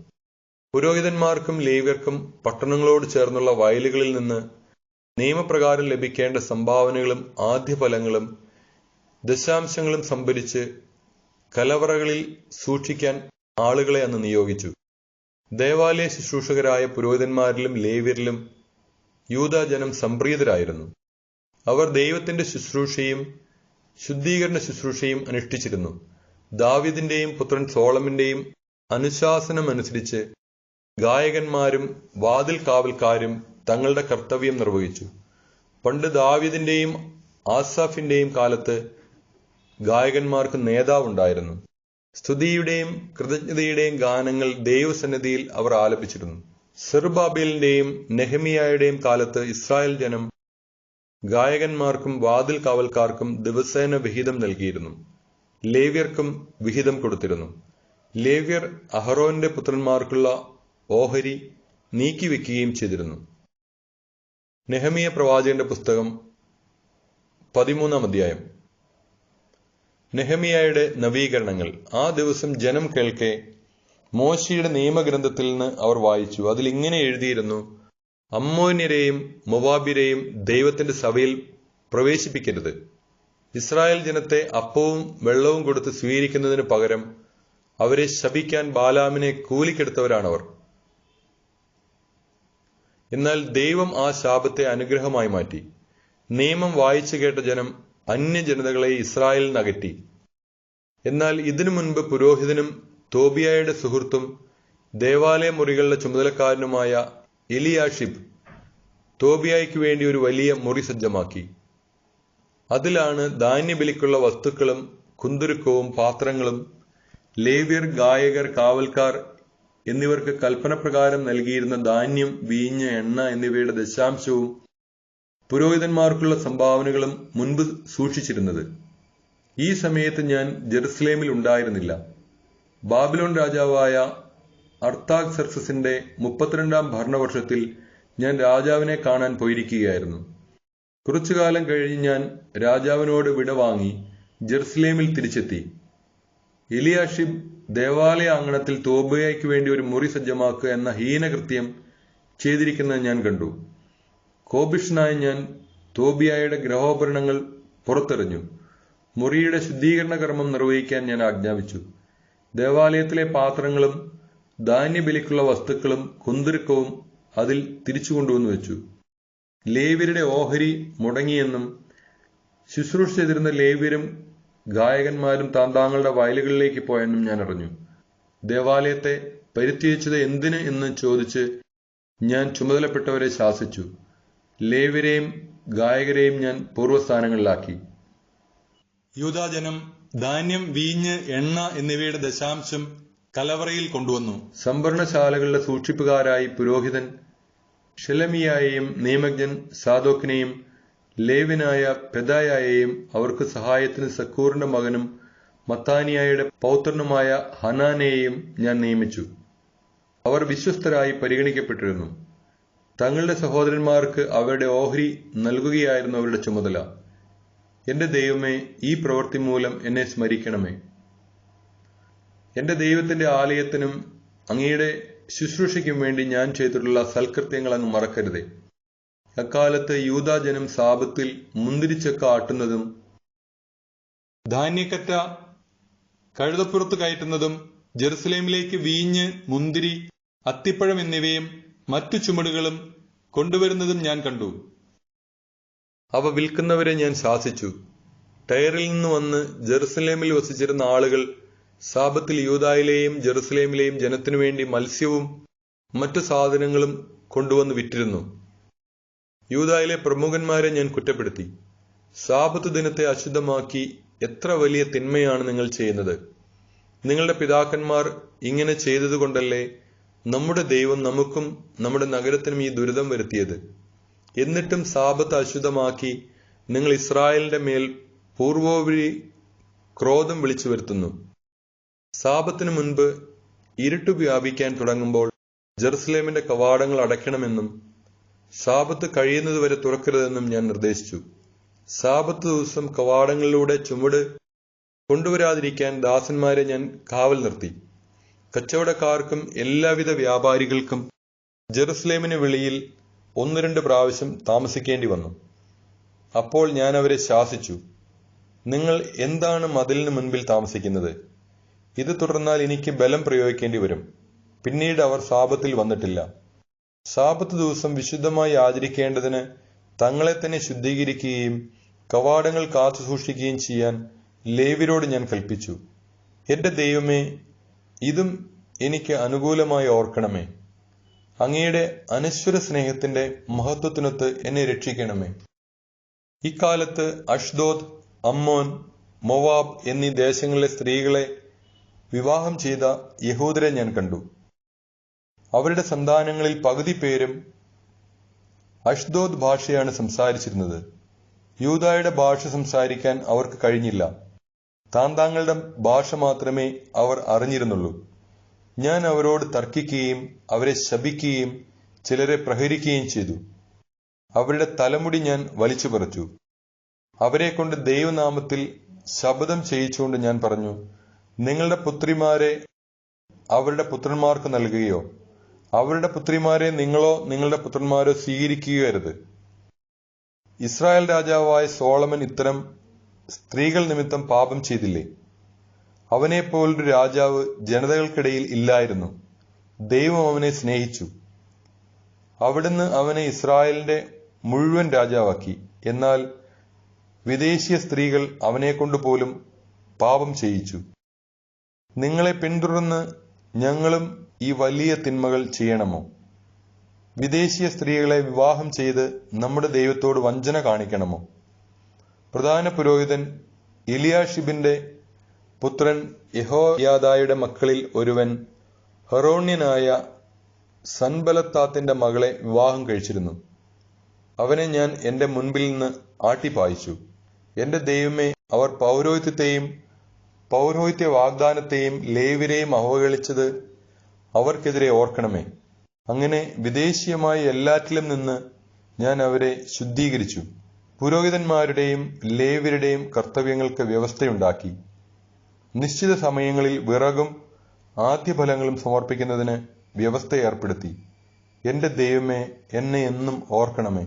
പുരോഹിതന്മാർക്കും ലേവ്യർക്കും പട്ടണങ്ങളോട് ചേർന്നുള്ള വയലുകളിൽ നിന്ന് നിയമപ്രകാരം ലഭിക്കേണ്ട സംഭാവനകളും ആദ്യഫലങ്ങളും ദശാംശങ്ങളും സംഭരിച്ച് കലവറകളിൽ സൂക്ഷിക്കാൻ ആളുകളെ അന്ന് നിയോഗിച്ചു. ദേവാലയ ശുശ്രൂഷകരായ പുരോഹിതന്മാരിലും ലേവ്യരിലും യൂദാജനം സംപ്രീതരായിരുന്നു. അവർ ദൈവത്തിന്റെ ശുശ്രൂഷയും ശുദ്ധീകരണ ശുശ്രൂഷയും അനുഷ്ഠിച്ചിരുന്നു. ദാവീദിന്റെയും പുത്രൻ സോളമന്റെയും അനുശാസനമനുസരിച്ച് ഗായകന്മാരും വാതിൽ കാവൽക്കാരും തങ്ങളുടെ കർത്തവ്യം നിർവഹിച്ചു. പണ്ട് ദാവീദിന്റെയും ആസാഫിന്റെയും കാലത്ത് ഗായകന്മാർക്ക് നേതാവുണ്ടായിരുന്നു. സ്തുതിയുടെയും കൃതജ്ഞതയുടെയും ഗാനങ്ങൾ ദൈവസന്നിധിയിൽ അവർ ആലപിച്ചിരുന്നു. സെറുബാബേലിന്റെയും നെഹമിയായുടെയും കാലത്ത് ഇസ്രായേൽ ജനം ഗായകന്മാർക്കും വാതിൽ കാവൽക്കാർക്കും ദിവസേന വിഹിതം നൽകിയിരുന്നു. ലേവ്യർക്കും വിഹിതം കൊടുത്തിരുന്നു. ലേവ്യർ അഹറോന്റെ പുത്രന്മാർക്കുള്ള ഓഹരി നീക്കിവെക്കുകയും ചെയ്തിരുന്നു. നെഹമിയ പ്രവാചകന്റെ പുസ്തകം 13-ാം അധ്യായം. നെഹെമിയായുടെ നവീകരണങ്ങൾ. ആ ദിവസം ജനം കേൾക്കെ മോശയുടെ നിയമഗ്രന്ഥത്തിൽ നിന്ന് അവർ വായിച്ചു. അതിൽ ഇങ്ങനെ എഴുതിയിരുന്നു: അമ്മോന്യരെയും മൊവാബ്യരെയും ദൈവത്തിന്റെ സഭയിൽ പ്രവേശിപ്പിക്കരുത്. ഇസ്രായേൽ ജനത്തെ അപ്പവും വെള്ളവും കൊടുത്ത് സ്വീകരിക്കുന്നതിന് പകരം അവരെ ശപിക്കാൻ ബാലാമിനെ കൂലിക്കെടുത്തവരാണവർ. എന്നാൽ ദൈവം ആ ശാപത്തെ അനുഗ്രഹമായി മാറ്റി. നിയമം വായിച്ചു കേട്ട ജനം അന്യജനതകളെ ഇസ്രായേലിൽ നിന്ന് അകറ്റി. എന്നാൽ ഇതിനു മുൻപ് പുരോഹിതനും തോബിയായുടെ സുഹൃത്തും ദേവാലയ മുറികളുടെ ചുമതലക്കാരനുമായ എലിയാഷിബ് തോബിയായ്ക്ക് വേണ്ടി ഒരു വലിയ മുറി സജ്ജമാക്കി. അതിലാണ് ധാന്യബലിക്കുള്ള വസ്തുക്കളും കുന്തുരുക്കവും പാത്രങ്ങളും ലേവ്യർ, ഗായകർ, കാവൽക്കാർ എന്നിവർക്ക് കൽപ്പനപ്രകാരം നൽകിയിരുന്ന ധാന്യം, വീഞ്ഞ്, എണ്ണ എന്നിവയുടെ ദശാംശവും പുരോഹിതന്മാർക്കുള്ള സംഭാവനകളും മുൻപ് സൂക്ഷിച്ചിരുന്നത്. ഈ സമയത്ത് ഞാൻ ജെറുസലേമിൽ ഉണ്ടായിരുന്നില്ല. ബാബിലോൺ രാജാവായ അർത്താക്സർക്സസിന്റെ 32-ാം ഭരണവർഷത്തിൽ ഞാൻ രാജാവിനെ കാണാൻ പോയിരിക്കുകയായിരുന്നു. കുറച്ചുകാലം കഴിഞ്ഞ് ഞാൻ രാജാവിനോട് വിട വാങ്ങി ജെറുസലേമിൽ തിരിച്ചെത്തി. എലിയാഷിബ് ദേവാലയ അങ്കണത്തിൽ തോബിയായ്ക്ക് വേണ്ടി ഒരു മുറി സജ്ജമാക്കുക എന്ന ഹീനകൃത്യം ചെയ്തിരിക്കുന്നത് ഞാൻ കണ്ടു. കോപിഷ്ഠനായ ഞാൻ തോബിയായുടെ ഗൃഹോപകരണങ്ങൾ പുറത്തെറിഞ്ഞു. മുറിയുടെ ശുദ്ധീകരണ കർമ്മം നിർവഹിക്കാൻ ഞാൻ ആജ്ഞാപിച്ചു. ദേവാലയത്തിലെ പാത്രങ്ങളും ധാന്യബലിക്കുള്ള വസ്തുക്കളും കുന്തുരുക്കവും അതിൽ തിരിച്ചു കൊണ്ടുവന്നു വെച്ചു. ലേവ്യരുടെ ഓഹരി മുടങ്ങിയെന്നും ശുശ്രൂഷ ചെയ്തിരുന്ന ലേവ്യരും ഗായകന്മാരും താന്താങ്ങളുടെ വയലുകളിലേക്ക് പോയെന്നും ഞാൻ അറിഞ്ഞു. ദേവാലയത്തെ പരിത്യജിച്ചത് എന്തിന് എന്ന് ചോദിച്ച് ഞാൻ ചുമതലപ്പെട്ടവരെ ശാസിച്ചു. ലേവ്യരെയും ഗായകരെയും ഞാൻ പൂർവ്വസ്ഥാനങ്ങളിലാക്കി. യൂദാജനം ധാന്യം, വീഞ്ഞ്, എണ്ണ എന്നിവയുടെ ദശാംശം കലവറയിൽ കൊണ്ടുവന്നു. സംഭരണശാലകളുടെ സൂക്ഷിപ്പുകാരായി പുരോഹിതൻ ഷെലമിയായെയും നിയമജ്ഞൻ സാദോക്കിനെയും ലേവ്യനായ പെദായയെയും അവർക്ക് സഹായത്തിന് സക്കൂറിന്റെ മകനും മത്താനിയായുടെ പൗത്രനുമായ ഹനാനെയും ഞാൻ നിയമിച്ചു. അവർ വിശ്വസ്തരായി പരിഗണിക്കപ്പെട്ടിരുന്നു. തങ്ങളുടെ സഹോദരന്മാർക്ക് അവരുടെ ഓഹരി നൽകുകയായിരുന്നു അവരുടെ ചുമതല. എന്റെ ദൈവമേ, ഈ പ്രവൃത്തി മൂലം എന്നെ സ്മരിക്കണമേ. എന്റെ ദൈവത്തിന്റെ ആലയത്തിനും അങ്ങയുടെ ശുശ്രൂഷയ്ക്കും വേണ്ടി ഞാൻ ചെയ്തിട്ടുള്ള സൽകൃത്യങ്ങൾ അങ്ങ് മറക്കരുതേ. അക്കാലത്ത് യൂദാജനം സാപത്തിൽ മുന്തിരിച്ചക്ക ആട്ടുന്നതും ധാന്യക്കറ്റ കഴുതപ്പുറത്ത് കയറ്റുന്നതും ജെറുസലേമിലേക്ക് വീഞ്ഞ്, മുന്തിരി, അത്തിപ്പഴം എന്നിവയും മറ്റു ചുമടുകളും കൊണ്ടുവരുന്നതും ഞാൻ കണ്ടു. അവ വിൽക്കുന്നവരെ ഞാൻ ശാസിച്ചു. ടയറിൽ നിന്ന് വന്ന് ജെറുസലേമിൽ വസിച്ചിരുന്ന ആളുകൾ സാപത്തിൽ യൂദായിലെയും ജെറുസലേമിലെയും ജനത്തിനു വേണ്ടി മത്സ്യവും മറ്റു സാധനങ്ങളും കൊണ്ടുവന്ന് വിറ്റിരുന്നു. യൂദായിലെ പ്രമുഖന്മാരെ ഞാൻ കുറ്റപ്പെടുത്തി. സാപത്ത് ദിനത്തെ അശുദ്ധമാക്കി എത്ര വലിയ തിന്മയാണ് നിങ്ങൾ ചെയ്യുന്നത്. നിങ്ങളുടെ പിതാക്കന്മാർ ഇങ്ങനെ ചെയ്തതുകൊണ്ടല്ലേ നമ്മുടെ ദൈവം നമുക്കും നമ്മുടെ നഗരത്തിനും ഈ ദുരിതം വരുത്തിയത്. എന്നിട്ടും സാപത്ത് അശുദ്ധമാക്കി നിങ്ങൾ ഇസ്രായേലിന്റെ മേൽ പൂർവോപരി ക്രോധം വിളിച്ചു വരുത്തുന്നു. സാപത്തിനു മുൻപ് ഇരുട്ട് വ്യാപിക്കാൻ തുടങ്ങുമ്പോൾ ജെറുസലേമിന്റെ കവാടങ്ങൾ അടയ്ക്കണമെന്നും സാപത്ത് കഴിയുന്നതുവരെ തുറക്കരുതെന്നും ഞാൻ നിർദ്ദേശിച്ചു. സാപത്ത് ദിവസം കവാടങ്ങളിലൂടെ ചുമട് കൊണ്ടുവരാതിരിക്കാൻ ദാസന്മാരെ ഞാൻ കാവൽ നിർത്തി. കച്ചവടക്കാർക്കും എല്ലാവിധ വ്യാപാരികൾക്കും ജെറുസലേമിന് വെളിയിൽ 1-2 പ്രാവശ്യം താമസിക്കേണ്ടി വന്നു. അപ്പോൾ ഞാൻ അവരെ ശാസിച്ചു, നിങ്ങൾ എന്താണ് മതിലിന് മുൻപിൽ താമസിക്കുന്നത്? ഇത് തുടർന്നാൽ എനിക്ക് ബലം പ്രയോഗിക്കേണ്ടി വരും. പിന്നീട് അവർ സാപത്തിൽ വന്നിട്ടില്ല. സാപത്ത് ദിവസം വിശുദ്ധമായി ആചരിക്കേണ്ടതിന് തങ്ങളെ തന്നെ ശുദ്ധീകരിക്കുകയും കവാടങ്ങൾ കാത്തു സൂക്ഷിക്കുകയും ചെയ്യാൻ ലേവ്യരോട് ഞാൻ കൽപ്പിച്ചു. എന്റെ ദൈവമേ, ഇതും എനിക്ക് അനുകൂലമായി ഓർക്കണമേ. അങ്ങയുടെ അനശ്വര സ്നേഹത്തിന്റെ മഹത്വത്തിനൊത്ത് എന്നെ രക്ഷിക്കണമേ. ഇക്കാലത്ത് അഷ്ദോദ്, അമ്മോൻ, മൊവാബ് എന്നീ ദേശങ്ങളിലെ സ്ത്രീകളെ വിവാഹം ചെയ്ത യഹൂദരെ ഞാൻ കണ്ടു. അവരുടെ സന്താനങ്ങളിൽ പകുതി പേരും അഷ്ദോദ് ഭാഷയാണ് സംസാരിച്ചിരുന്നത്. യൂദായുടെ ഭാഷ സംസാരിക്കാൻ അവർക്ക് കഴിഞ്ഞില്ല. താന്താങ്ങളുടെ ഭാഷ മാത്രമേ അവർ അറിഞ്ഞിരുന്നുള്ളൂ. ഞാൻ അവരോട് തർക്കിക്കുകയും അവരെ ശപിക്കുകയും ചിലരെ പ്രഹരിക്കുകയും ചെയ്തു. അവരുടെ തലമുടി ഞാൻ വലിച്ചു പറിച്ചു. അവരെ കൊണ്ട് ദൈവനാമത്തിൽ ശപഥം ചെയ്യിച്ചുകൊണ്ട് ഞാൻ പറഞ്ഞു, നിങ്ങളുടെ പുത്രിമാരെ അവരുടെ പുത്രന്മാർക്ക് നൽകുകയോ അവരുടെ പുത്രിമാരെ നിങ്ങളോ നിങ്ങളുടെ പുത്രന്മാരോ സ്വീകരിക്കുകയോ അരുത്. ഇസ്രായേൽ രാജാവായ സോളമൻ ഇത്തരം സ്ത്രീകൾ നിമിത്തം പാപം ചെയ്തില്ലേ? അവനെപ്പോലൊരു രാജാവ് ജനതകൾക്കിടയിൽ ഇല്ലായിരുന്നു. ദൈവം അവനെ സ്നേഹിച്ചു. അവിടുന്ന് അവനെ ഇസ്രായേലിന്റെ മുഴുവൻ രാജാവാക്കി. എന്നാൽ വിദേശീയ സ്ത്രീകൾ അവനെക്കൊണ്ട് പോലും പാപം ചെയ്യിച്ചു. നിങ്ങളെ പിന്തുടർന്ന് ഞങ്ങളും ഈ വലിയ തിന്മകൾ ചെയ്യണമോ? വിദേശീയ സ്ത്രീകളെ വിവാഹം ചെയ്ത് നമ്മുടെ ദൈവത്തോട് വഞ്ചന കാണിക്കണമോ? പ്രധാന പുരോഹിതൻ എലിയാഷിബിന്റെ പുത്രൻ യഹോയാദായുടെ മക്കളിൽ ഒരുവൻ ഹെറോണ്യനായ സൻബലത്താത്തിന്റെ മകളെ വിവാഹം കഴിച്ചിരുന്നു. അവനെ ഞാൻ എന്റെ മുൻപിൽ നിന്ന് ആട്ടിപ്പായിച്ചു. എന്റെ ദൈവമേ, അവർ പൗരോഹിത്യത്തെയും പൗരോഹിത്യ വാഗ്ദാനത്തെയും ലേവ്യരെയും അവഹേളിച്ചത് അവർക്കെതിരെ ഓർക്കണമേ. അങ്ങനെ വിദേശീയമായ എല്ലാറ്റിലും നിന്ന് ഞാൻ അവരെ ശുദ്ധീകരിച്ചു. പുരോഹിതന്മാരുടെയും ലേവ്യരുടെയും കർത്തവ്യങ്ങൾക്ക് വ്യവസ്ഥയുണ്ടാക്കി. നിശ്ചിത സമയങ്ങളിൽ വിറകും ആദ്യഫലങ്ങളും സമർപ്പിക്കുന്നതിന് വ്യവസ്ഥ ഏർപ്പെടുത്തി. എന്റെ ദൈവമേ, എന്നെ എന്നും ഓർക്കണമേ.